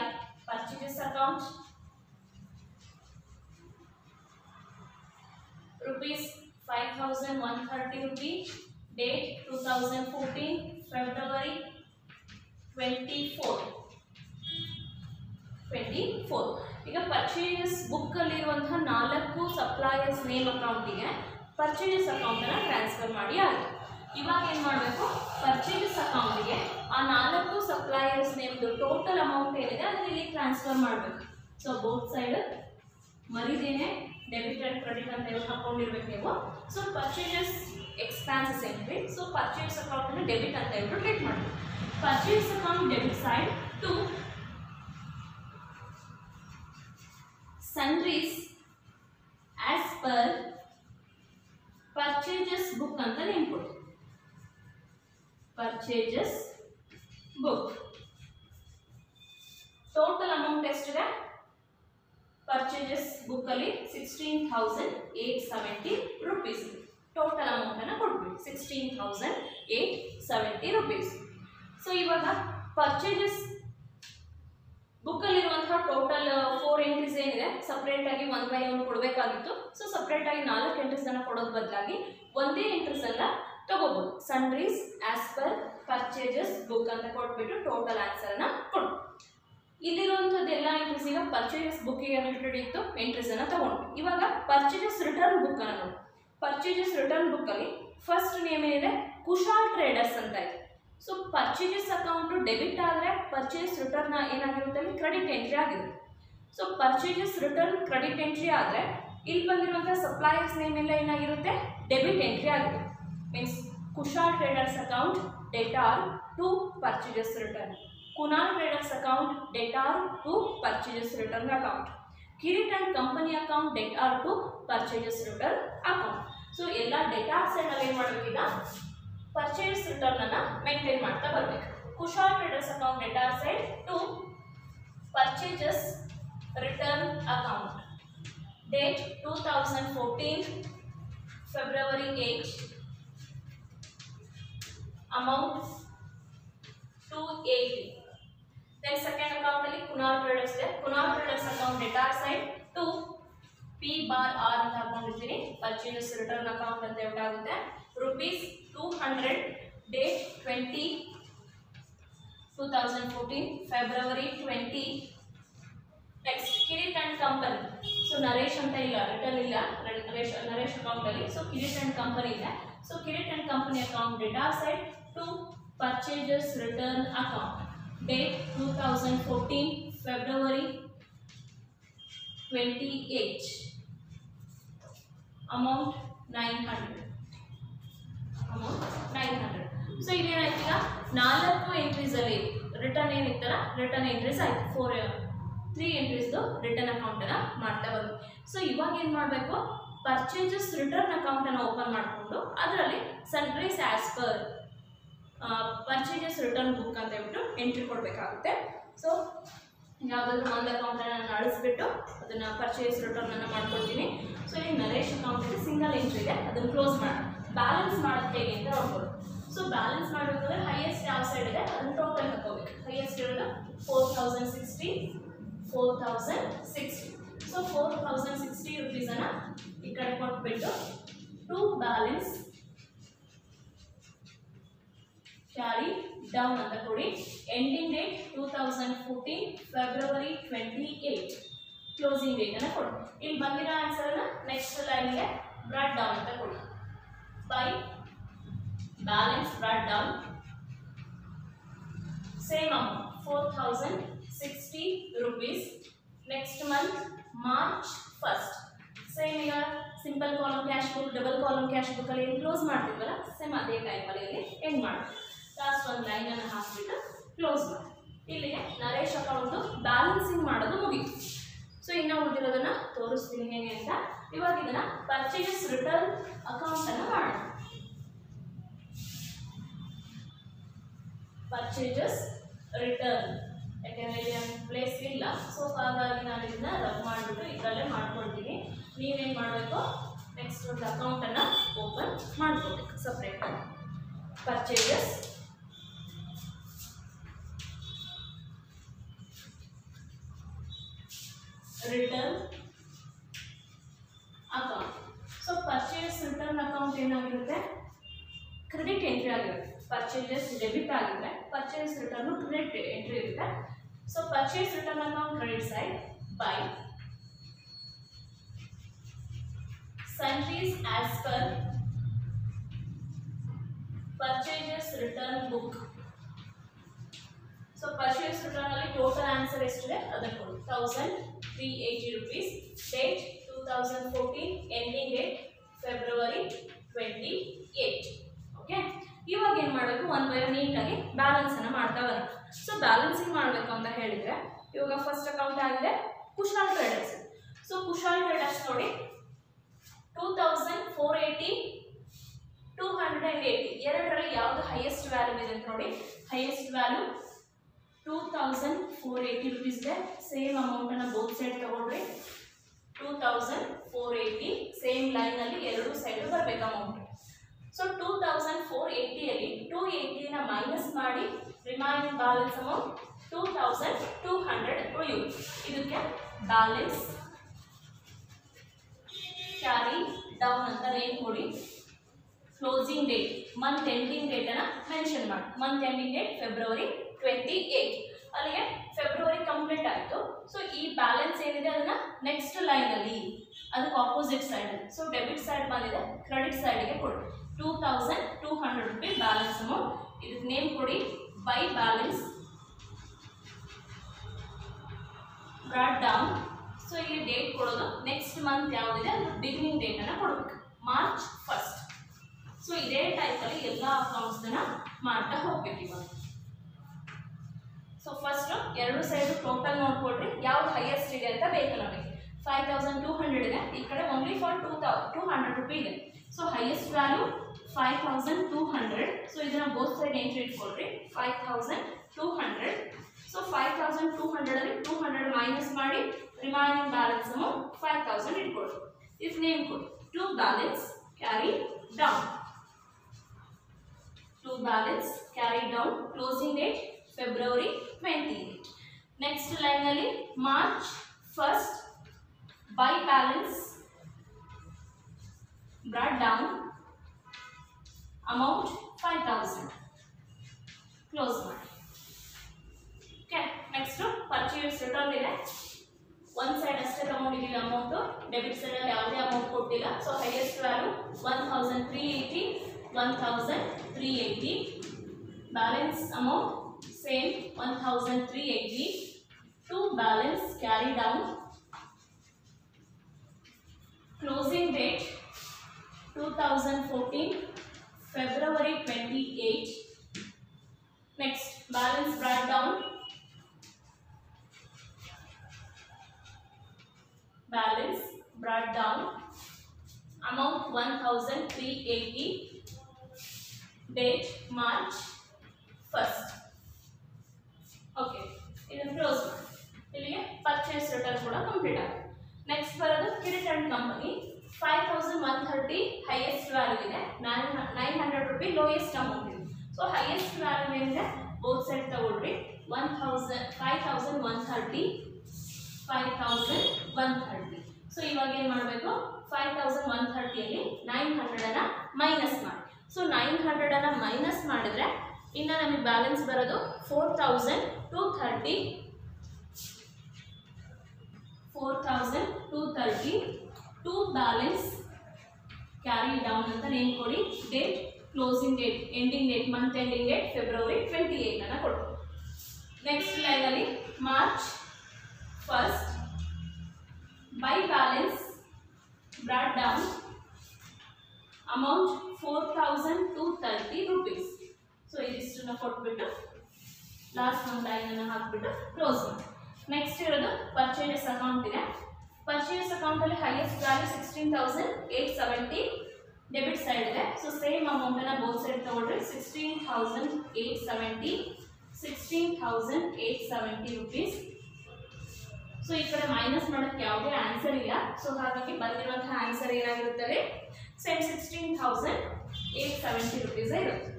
purchases account rupees 5130 rupees, date 2014 February 24. ಈಗ ಪರ್ಚೇಸ್ ಬುಕ್ ಅಲ್ಲಿ ಇರುವಂತಹ 4 ಸಪ್ಲೈಯರ್ಸ್ ನೇಮ್ ಅಕೌಂಟಿಗೆ ಪರ್ಚೇಸ್ ಅಕೌಂಟ್ ಅನ್ನು ಟ್ರಾನ್ಸ್ಫರ್ ಮಾಡಿ ಆಯಿತು. ಇವಾಗ ಏನು ಮಾಡಬೇಕು, ಪರ್ಚೇಸ್ ಅಕೌಂಟಿಗೆ ಆ 4 ಸಪ್ಲೈಯರ್ಸ್ ನೇಮ್ದು ಟೋಟಲ್ ಅಮೌಂಟ್ ಏನಿದೆ ಅದನ್ನ ಇಲ್ಲಿ ಟ್ರಾನ್ಸ್ಫರ್ ಮಾಡಬೇಕು. ಸೊ ಬೋತ್ ಸೈಡ್ ಮರಿದೇನೆ ಡೆಬಿಟ್ ಅಂಡ್ ಕ್ರೆಡಿಟ್ ಅಂತ ಹೇಳಿ ಹಾಕೊಂಡಿರ್ಬೇಕು ನೀವು. So purchases expenses entry. So purchase account ಅನ್ನು ಡೆಬಿಟ್ ಅಂತ ಹೇಳ್ಬಿಟ್ಟು ಟ್ರೀಟ್ ಮಾಡಬೇಕು. Purchase account debit side to sundries as per purchases book ಅಂತ ನೇಮ್ ಕೊಡಿ. purchases book ಟೋಟಲ್ ಅಮೌಂಟ್ ಎಷ್ಟಿದೆ ಪರ್ಚೇಸಸ್ ಬುಕ್ ಅಲ್ಲಿ 16,870 rupees. ಟೋಟಲ್ ಅಮೌಂಟ್ ಅನ್ನು ಕೊಡ್ಬೇಕು 16,870 rupees. ಸೊ ಇವಾಗ ಪರ್ಚೇಸಸ್ ಬುಕ್ ಅಲ್ಲಿ ಇರುವಂತಹ ಟೋಟಲ್ 4 ಎಂಟ್ರೀಸ್ ಏನಿದೆ ಸಪರೇಟ್ ಆಗಿ 1 by 1 ಕೊಡಬೇಕಾಗಿತ್ತು. ಸೊ ಸಪರೇಟ್ ಆಗಿ 4 ಎಂಟ್ರೀಸ್ ಅನ್ನು ಕೊಡೋದು ಬದಲಾಗಿ ಒಂದೇ ಎಂಟ್ರೀಸ್ ಅನ್ನ ತಗೋಬಹುದು. ಸನ್ರೀಸ್ ಆಸ್ ಪರ್ ಪರ್ಚೇಸಸ್ ಬುಕ್ ಅಂತ ಕೊಟ್ಬಿಟ್ಟು ಟೋಟಲ್ ಆನ್ಸರ್ ಅನ್ನ ಕೊಡು. ಇಲ್ಲಿರುವಂತದ್ದು ಎಲ್ಲ ಎಂಟ್ರೀಸ್ ಈಗ ಪರ್ಚೇಸಸ್ ಬುಕ್ ಗೆ ರಿಲೇಟೆಡ್ ಇತ್ತು, ಎಂಟ್ರೀಸ್ ಅನ್ನ ತಗೊಂಡು ಇವಾಗ ಪರ್ಚೇಸಸ್ ರಿಟರ್ನ್ ಬುಕ್ ಅನ್ನು ನೋಡಿ. ಪರ್ಚೇಸಸ್ ರಿಟರ್ನ್ ಬುಕ್ ಅಲ್ಲಿ ಫಸ್ಟ್ ನೇಮ್ ಏನಿದೆ ಕುಶಾಲ್ ಟ್ರೇಡರ್ಸ್ ಅಂತ ಇದೆ. ಸೊ ಪರ್ಚೇಸಸ್ ಅಕೌಂಟ್ ಡೆಬಿಟ್ ಆದರೆ ಪರ್ಚೇಸ್ ರಿಟರ್ನ್ ಏನಾಗಿರುತ್ತೆ ಅಲ್ಲಿ ಕ್ರೆಡಿಟ್ ಎಂಟ್ರಿ ಆಗಿರುತ್ತೆ. So purchases return credit entry ಆದರೆ ಇಲ್ಲಿ ಬಂದಿರುವಂತಹ ಸಪ್ಲೈಯರ್ಸ್ ನೇಮ್ ಎಲ್ಲ ಏನಾಗಿರುತ್ತೆ ಡೆಬಿಟ್ ಎಂಟ್ರಿ ಆಗುತ್ತೆ. Means Kushal traders account debtor to purchases return, Kunal traders account debtor to purchases return account, Kirit and company account debtor to purchases return account. So ಎಲ್ಲ ಡೆಟಾರ್ ಸೈಡ್ ಅಲ್ಲಿ ಏನು ಮಾಡಬೇಕೀಗ ಪರ್ಚೇಸ್ ರಿಟರ್ನ್ ಅನ್ನ ಮೇಂಟೈನ್ ಮಾಡ್ತಾ ಬರಬೇಕು. Kushal traders account debtor side to purchases return account, date 2014 February 8, amount 280. Then second account ಅಲ್ಲಿ ಕುನಾಲ್ ಟ್ರೇಡರ್ಸ್ ಇದೆ. Kunal traders account debtor side to P/R ಅಂತ ಹಾಕೊಂಡಿರ್ತೀನಿ. ಪರ್ಚೇಸಸ್ ರಿಟರ್ನ್ ಅಕೌಂಟ್ ಅಂತ ಆಗುತ್ತೆ rupees 200, date 2014 February 20. Next Kirit and company. So Naresh ಅಂತ ಇಲ್ಲ, ರಿಟರ್ನ್ ಇಲ್ಲ ನರೇಶ್ ಅಕೌಂಟ್ ಅಲ್ಲಿ. ಸೊ ಕಿರೀಟ್ ಅಂಡ್ ಕಂಪನಿ ಇದೆ. So Kirit and company account debtor side to purchases return account, date 2014 February 28, amount 900. ಸೊ ಇದೇನಾಯ್ತು ಈಗ 4 ಎಂಟ್ರೀಸ್ ಅಲ್ಲಿ ರಿಟರ್ನ್ ಏನಿತ್ತಲ್ಲ ರಿಟರ್ನ್ ಎಂಟ್ರೀಸ್ ಆಯ್ತು. 3 ಎಂಟ್ರೀಸ್ದು ರಿಟರ್ನ್ ಅಕೌಂಟ್ ಅನ್ನ ಮಾಡ್ತಾ ಬಂದ್ವಿ. ಸೊ ಇವಾಗ ಏನು ಮಾಡಬೇಕು, ಪರ್ಚೇಸಸ್ ರಿಟರ್ನ್ ಅಕೌಂಟ್ ಅನ್ನು ಓಪನ್ ಮಾಡಿಕೊಂಡು ಅದರಲ್ಲಿ Sunrise as per purchases return book ಅಂತ ಹೇಳ್ಬಿಟ್ಟು ಎಂಟ್ರಿ ಕೊಡಬೇಕಾಗುತ್ತೆ. ಸೊ ಯಾವುದಾದ್ರೂ ಒಂದು ಅಕೌಂಟ್ ನಾನು ಅಳಿಸ್ಬಿಟ್ಟು ಅದನ್ನ ಪರ್ಚೇಸ್ ರಿಟರ್ನ್ ಅನ್ನು ಮಾಡ್ಕೊಳ್ತೀನಿ. ಸೊ ಇಲ್ಲಿ ನರೇಶ್ ಅಕೌಂಟ್ ಸಿಂಗಲ್ ಎಂಟ್ರಿ ಇದೆ, ಅದನ್ನು ಕ್ಲೋಸ್ ಮಾಡೋಣ. ಬ್ಯಾಲೆನ್ಸ್ ಮಾಡೋದು ಹೇಗೆ ಅಂತ ನೋಡ್ಬೋದು. ಸೊ ಬ್ಯಾಲೆನ್ಸ್ ಮಾಡಬೇಕಂದ್ರೆ ಹೈಯೆಸ್ಟ್ ಯಾವ ಸೈಡ್ ಇದೆ ಅದನ್ನು ಟೋಟಲ್ ಹಾಕೋಬೇಕು. ಹೈಯೆಸ್ಟ್ ಇರೋದು 4060. ಸೊ 4060 rupees ಅನ್ನ ಈ ಕಡೆ ಕೊಟ್ಬಿಟ್ಟು ಟು ಬ್ಯಾಲೆನ್ಸ್ ಕ್ಯಾರಿ ಡೌನ್ ಅಂತ ಕೊಡಿ. Ending date 2014 February 28, closing date ಅನ್ನ ಕೊಡಿ. ಇಲ್ಲಿ ಬಂದಿರೋ ಆನ್ಸರ್ ಅನ್ನ ನೆಕ್ಸ್ಟ್ ಲೈನ್ಗೆ ಬ್ರಾಟ್ ಡೌನ್ ಅಂತ ಕೊಡಿ. By balance brought down same amount 4060 rupees. Next month March 1st same ಈಗ simple column cash book double column cash book ಅಲ್ಲಿ ಏನು ಕ್ಲೋಸ್ ಮಾಡ್ತಿದ್ವಲ್ಲ ಸೇಮ್ ಅದೇ ಟೈಮಲ್ಲಿ ಇಲ್ಲಿ ಎಂಡ್ ಮಾಡಿ ಲಾಸ್ಟ್ ಒಂದು ಲೈನ್ ಅನ್ನು ಹಾಕ್ಬಿಟ್ಟು ಕ್ಲೋಸ್ ಮಾಡಿ. ಇಲ್ಲಿಗೆ ನರೇಶ್ ಅಕೌಂಟ್ ಬ್ಯಾಲೆನ್ಸಿಂಗ್ ಮಾಡೋದು ಮುಗೀತು. ಸೊ ಇನ್ನು ಉಳಿದಿರೋದನ್ನ ತೋರಿಸ್ತೀನಿ ಹೇಗೆ ಅಂತ. ಇವಾಗ ಇದನ್ನ ಪರ್ಚೇಸ್ ರಿಟರ್ನ್ ಅಕೌಂಟ್ ಅನ್ನು ಮಾಡೋಣ. ಪರ್ಚೇಸಸ್ ರಿಟರ್ನ್ ಯಾಕೆಂದರೆ ಇಲ್ಲಿ ನನ್ನ ಪ್ಲೇಸ್ ಇಲ್ಲ, ಸೊ ಹಾಗಾಗಿ ನಾನು ಇದನ್ನ ರಬ್ ಮಾಡಿಬಿಟ್ಟು ಇದರಲ್ಲೇ ಮಾಡ್ಕೊಳ್ತೀನಿ. ನೀವೇನು ಮಾಡಬೇಕು, ನೆಕ್ಸ್ಟ್ ಒಂದು ಅಕೌಂಟನ್ನು ಓಪನ್ ಮಾಡ್ಕೋಬೇಕು ಸಪ್ರೇಟಾಗಿ. Purchases return account. So purchase return account ಏನಾಗಿರುತ್ತೆ, ಕ್ರೆಡಿಟ್ ಎಂಟ್ರಿ ಆಗಿರುತ್ತೆ. ಪರ್ಚೇಸಸ್ ಡೆಬಿಟ್ ಆಗಿದ್ರೆ ಪರ್ಚೇಸ್ ರಿಟರ್ನ್ ಕ್ರೆಡಿಟ್ ಎಂಟ್ರಿ ಇರುತ್ತೆ. So purchase return account credit side by sundries as per purchases return book. So purchase return ಅಲ್ಲಿ total answer ಎಷ್ಟಿದೆ ಅದನ್ನು ಕೊಡಿ. 1380 rupees. Date 2014, ending date February 28. Okay. ಇವಾಗ ಏನು ಮಾಡಬೇಕು, ಒನ್ ಬೈ ನೀಟಾಗಿ ಬ್ಯಾಲೆನ್ಸ್ ಅನ್ನು ಮಾಡ್ತಾ ಬರೋಣ. ಸೊ ಬ್ಯಾಲೆನ್ಸಿಂಗ್ ಮಾಡಬೇಕು ಅಂತ ಹೇಳಿದ್ರೆ ಇವಾಗ ಫಸ್ಟ್ ಅಕೌಂಟ್ ಆಗಿದೆ Kushal traders. So Kushal traders ನೋಡಿ 2480 280 ಎರಡರಲ್ಲಿ ಯಾವುದು ಹೈಯೆಸ್ಟ್ ವ್ಯಾಲ್ಯೂ ಇದೆ ಅಂತ ನೋಡಿ. ಹೈಯೆಸ್ಟ್ ವ್ಯಾಲ್ಯೂ 2480 rupees ಇದೆ. ಸೇಮ್ ಅಮೌಂಟ್ ಅನ್ನು ಬೋತ್ ಸೈಡ್ ತಗೊಳ್ರಿ. 2480 ಸೇಮ್ ಲೈನ್ ಅಲ್ಲಿ ಎರಡು ಸೈಡ್ ಬರಬೇಕು ಅಮೌಂಟ್. ಸೊ 2480 ಅಲ್ಲಿ 280 ನ ಮೈನಸ್ ಮಾಡಿ ರಿಮೈನಿಂಗ್ ಬ್ಯಾಲೆನ್ಸ್ ಅಮೌಂಟ್ 2200 ಉಳಿಯುವುದು. ಇದಕ್ಕೆ ಬ್ಯಾಲೆನ್ಸ್ ಕ್ಯಾರಿ ಡೌನ್ ಅಂತ ನೇಮ್ ಕೊಡಿ. Closing date month ending date ಅನ್ನ ಮೆನ್ಷನ್ ಮಾಡಿ. Month ending date February 28. ಅಲ್ಲಿಗೆ ಫೆಬ್ರವರಿ ಕಂಪ್ಲೀಟ್ ಆಯಿತು. ಸೊ ಈ ಬ್ಯಾಲೆನ್ಸ್ ಏನಿದೆ ಅದನ್ನ ನೆಕ್ಸ್ಟ್ ಲೈನ್ ಅಲ್ಲಿ ಅದಕ್ಕೆ opposite side, so debit side ಬಂದಿದೆ, ಕ್ರೆಡಿಟ್ ಸೈಡ್ಗೆ ಕೊಡಿ. 2200 ರೂಪಾಯಿ ಬ್ಯಾಲೆನ್ಸ್ ಅಮೌಂಟ್. ಇದಕ್ಕೆ ನೇಮ್ ಕೊಡಿ by balance brought down. So ಇಲ್ಲಿ ಡೇಟ್ ಕೊಡೋದು ನೆಕ್ಸ್ಟ್ ಮಂತ್ ಯಾವುದಿದೆ ಅದು ಬಿಗಿನಿಂಗ್ ಡೇಟ್ ಅನ್ನ ಕೊಡಬೇಕು, ಮಾರ್ಚ್ 1. ಸೊ ಇದೇ ಟೈಪ್ ಅಲ್ಲಿ ಎಲ್ಲ ಅಕೌಂಟ್ಸ್ ಮಾಡ್ತಾ ಹೋಗ್ಬೇಕು ಇವಾಗ. ಸೊ ಫಸ್ಟ್ ಎರಡು ಸೈಡ್ ಟೋಟಲ್ ನೋಡ್ಕೊಳ್ರಿ, ಯಾವ್ದು ಹೈಯೆಸ್ಟ್ ಇದೆ ಅಂತ ಬೇಕು ನಮಗೆ. 5200 ಇದೆ, ಈ ಕಡೆ ಓನ್ಲಿ ಫಾರ್ 200 ರೂಪಾಯಿ ಇದೆ. So highest value 5200. ಸೊ ಇದನ್ನ ಬೋತ್ ಸೈಡ್ ಎಂಟ್ರಿ ಇಟ್ಕೊಳ್ರಿ 5200. ಸೊ 5200 ಅಲ್ಲಿ 200 ಮೈನಸ್ ಮಾಡಿ ರಿಮೈನಿಂಗ್ ಬ್ಯಾಲೆನ್ಸ್ ಅಮೌಂಟ್ 5000 ಇಟ್ಕೊಳ್ಳಿ. ಇಫ್ ನೇಮ್ ಕೊಡಿ to balance carry down. To balance carry down. Closing date February 28. Next line ಅಲ್ಲಿ March 1 by balance brought down amount 5000 close ಮಾಡಿ. ಓಕೆ. ನೆಕ್ಸ್ಟ್ ಪರ್ಚೇಸ್ ರಿಟರ್ನ್ ಇದೆ. ಒನ್ ಸೈಡ್ ಅಷ್ಟೇ ತಗೊಂಡಿದ್ದೀವಿ ಅಮೌಂಟ್, ಡೆಬಿಟ್ ಸೈಡ್ ಅಲ್ಲಿ ಯಾವುದೇ ಅಮೌಂಟ್ ಕೊಟ್ಟಿಲ್ಲ. So highest value 1380 1380. Balance amount same 1380. To balance carry down. Closing date 2014 February 28. Next balance brought down. Balance brought down. Amount 1380. Date March 1st. Okay. ಇದನ್ನು ಕ್ಲೋಸ್ ಮಾಡಿ. ಇಲ್ಲಿಗೆ ಪರ್ಚೇಸ್ ರಿಟರ್ನ್ ಕೂಡ ಕಂಪ್ಲೀಟ್ ಆಗಿದೆ. ನೆಕ್ಸ್ಟ್ ಬರೋದು Kirit and company. 5130 highest value ಇದೆ, 900 ರೂಪಾಯಿ ಲೋಯೆಸ್ಟ್ ಅಮೌಂಟ್ ಇದೆ. ಸೊ ಹೈಯೆಸ್ಟ್ ವ್ಯಾಲ್ಯೂ ಏನಿದೆ ಬೋತ್ ಸೈಡ್ ತಗೊಳ್ರಿ. 5130 5130. ಸೊ ಇವಾಗ ಏನು ಮಾಡಬೇಕು, 5130 ಅಲ್ಲಿ 900 ಅನ್ನ ಮೈನಸ್ ಮಾಡಿ. ಸೊ 900 ಅನ್ನ ಮೈನಸ್ ಮಾಡಿದ್ರೆ ಇನ್ನು ನಮಗೆ ಬ್ಯಾಲೆನ್ಸ್ ಬರೋದು 4230. 4230. ಟು ಬ್ಯಾಲೆನ್ಸ್ ಕ್ಯಾರಿ ಡೌನ್ ಅಂತ ನೇಮ್ ಕೊಡಿ. Date closing date ending date month ending date February 28 ಅನ್ನ ಕೊಡು. ನೆಕ್ಸ್ಟ್ ಲೈನ್ ಅಲ್ಲಿ March 1 by balance brought down amount 4230 rupees. So ಇದಿಷ್ಟನ್ನ ಕೊಟ್ಬಿಟ್ಟು ಲಾಸ್ಟ್ ಒಂದು ಲೈನ್ ಅನ್ನು ಹಾಕ್ಬಿಟ್ಟು ಕ್ಲೋಸ್ ಮಾಡಿ. ನೆಕ್ಸ್ಟ್ ಇರೋದು ಪರ್ಚೇಸ್ ಅಕೌಂಟ್ ಇದೆ. ಪರ್ಚೇಸ್ ಅಕೌಂಟ್ ಅಲ್ಲಿ ಹೈಯೆಸ್ಟ್ ವ್ಯಾಲ್ಯೂ 16870 ಡೆಬಿಟ್ ಸೈಡ್ ಇದೆ. ಸೊ ಸೇಮ್ ಅಮೌಂಟ್ ಅನ್ನ ಬೋತ್ ಸೈಡ್ ತಗೊಳ್ರಿ. 16870 ರೂಪೀಸ್. ಸೊ ಈ ಕಡೆ ಮೈನಸ್ ಮಾಡೋಕ್ಕೆ ಯಾವುದೇ ಆನ್ಸರ್ ಇಲ್ಲ. ಸೊ ಹಾಗಾಗಿ ಬಂದಿರುವಂತಹ ಆನ್ಸರ್ ಏನಾಗಿರುತ್ತದೆ, ಸೇಮ್ 16870 ರೂಪೀಸ್ ಇರುತ್ತೆ.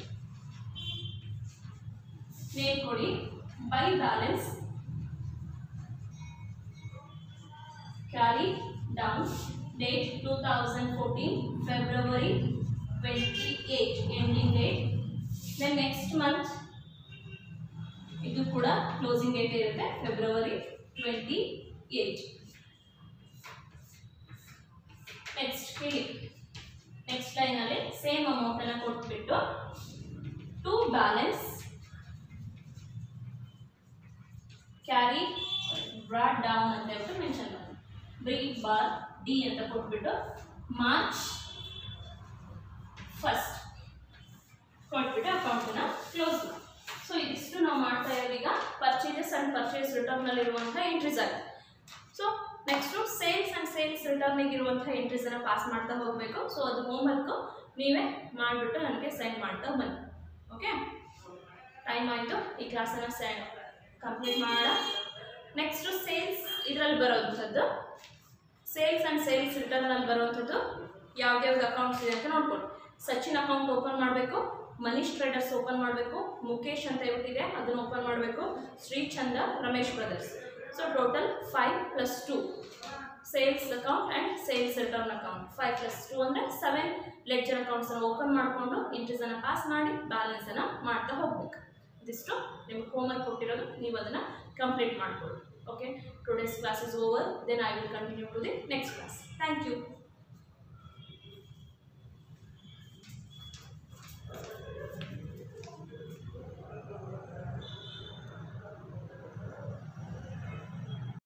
ನೇಮ್ ಕೊಡಿ by balance carry down date 2014 February 28 ending date. Then next month ಇದು ಕೂಡ ಕ್ಲೋಸಿಂಗ್ ಡೇಟ್ ಇರುತ್ತೆ ಫೆಬ್ರವರಿ 28. ನೆಕ್ಸ್ಟ್ ಇಲ್ಲಿ ನೆಕ್ಸ್ಟ್ ಲೈನ್ ಅಲ್ಲಿ ಸೇಮ್ ಅಮೌಂಟ್ ಅನ್ನು ಕೊಟ್ಬಿಟ್ಟು to balance carry brought down ಅಂತ ಹೇಳ್ಬಿಟ್ಟು ಮೆನ್ಷನ್ ಮಾಡಿ ಬ್ರೀಡ್ ಬಾರ್ ಡಿ ಅಂತ ಕೊಟ್ಬಿಟ್ಟು ಮಾರ್ಚ್ 1 ಕೊಟ್ಬಿಟ್ಟು ಅಕೌಂಟನ್ನ ಕ್ಲೋಸ್ ಮಾಡಿ. ಸೊ ಇದಿಷ್ಟು ನಾವು ಮಾಡ್ತಾ ಇರೋದು ಈಗ ಪರ್ಚೇಸಸ್ ಅಂಡ್ ಪರ್ಚೇಸ್ ರಿಟರ್ನ್ ನಲ್ಲಿ ಇರುವಂತಹ ಎಂಟ್ರೀಸ್ ಆಗಿದೆ. So next sales and sales return ಇರುವಂತಹ ಎಂಟ್ರೀಸ್ ಅನ್ನ ಪಾಸ್ ಮಾಡ್ತಾ ಹೋಗಬೇಕು. ಸೊ ಅದು ಹೋಮ್ವರ್ಕ್ ನೀವೇ ಮಾಡಿಬಿಟ್ಟು ನನಗೆ ಸೆಂಡ್ ಮಾಡ್ತಾ ಬನ್ನಿ. ಓಕೆ, ಟೈಮ್ ಆಯಿತು, ಈ ಕ್ಲಾಸನ್ನು ಕಂಪ್ಲೀಟ್ ಮಾಡೋಣ. ನೆಕ್ಸ್ಟ್ ಸೇಲ್ಸ್ ಇದರಲ್ಲಿ ಬರೋವಂಥದ್ದು ಸೇಲ್ಸ್ ಆ್ಯಂಡ್ ಸೇಲ್ಸ್ ರಿಟರ್ನಲ್ಲಿ ಬರುವಂಥದ್ದು ಯಾವ್ಯಾವ್ದು ಅಕೌಂಟ್ಸ್ ಇದೆ ಅಂತ ನೋಡ್ಕೊಳ್ಳಿ. ಸಚಿನ್ ಅಕೌಂಟ್ ಓಪನ್ ಮಾಡಬೇಕು, ಮನೀಶ್ ಟ್ರೇಡರ್ಸ್ ಓಪನ್ ಮಾಡಬೇಕು, ಮುಖೇಶ್ ಅಂತ ಹೇಳ್ಬಿಟ್ಟಿದೆ ಅದನ್ನು ಓಪನ್ ಮಾಡಬೇಕು, Shrichand, Ramesh brothers. So total 5+2 sales account and sales return account. 5+2 ಅಂದರೆ 7 ಲೆಡ್ಜರ್ ಅಕೌಂಟ್ಸನ್ನು ಓಪನ್ ಮಾಡಿಕೊಂಡು ಎಂಟ್ರೀಸನ್ನು ಪಾಸ್ ಮಾಡಿ ಬ್ಯಾಲೆನ್ಸನ್ನು ಮಾಡ್ತಾ ಹೋಗ್ಬೇಕು. ಇದಿಷ್ಟು ನಿಮ್ಗೆ ಹೋಮ್ವರ್ಕ್ ಕೊಟ್ಟಿರೋದು, ನೀವು ಅದನ್ನು ಕಂಪ್ಲೀಟ್ ಮಾಡ್ಕೊಳ್ಳಿ. Okay, today's class is over. Then I will continue to the next class. Thank you.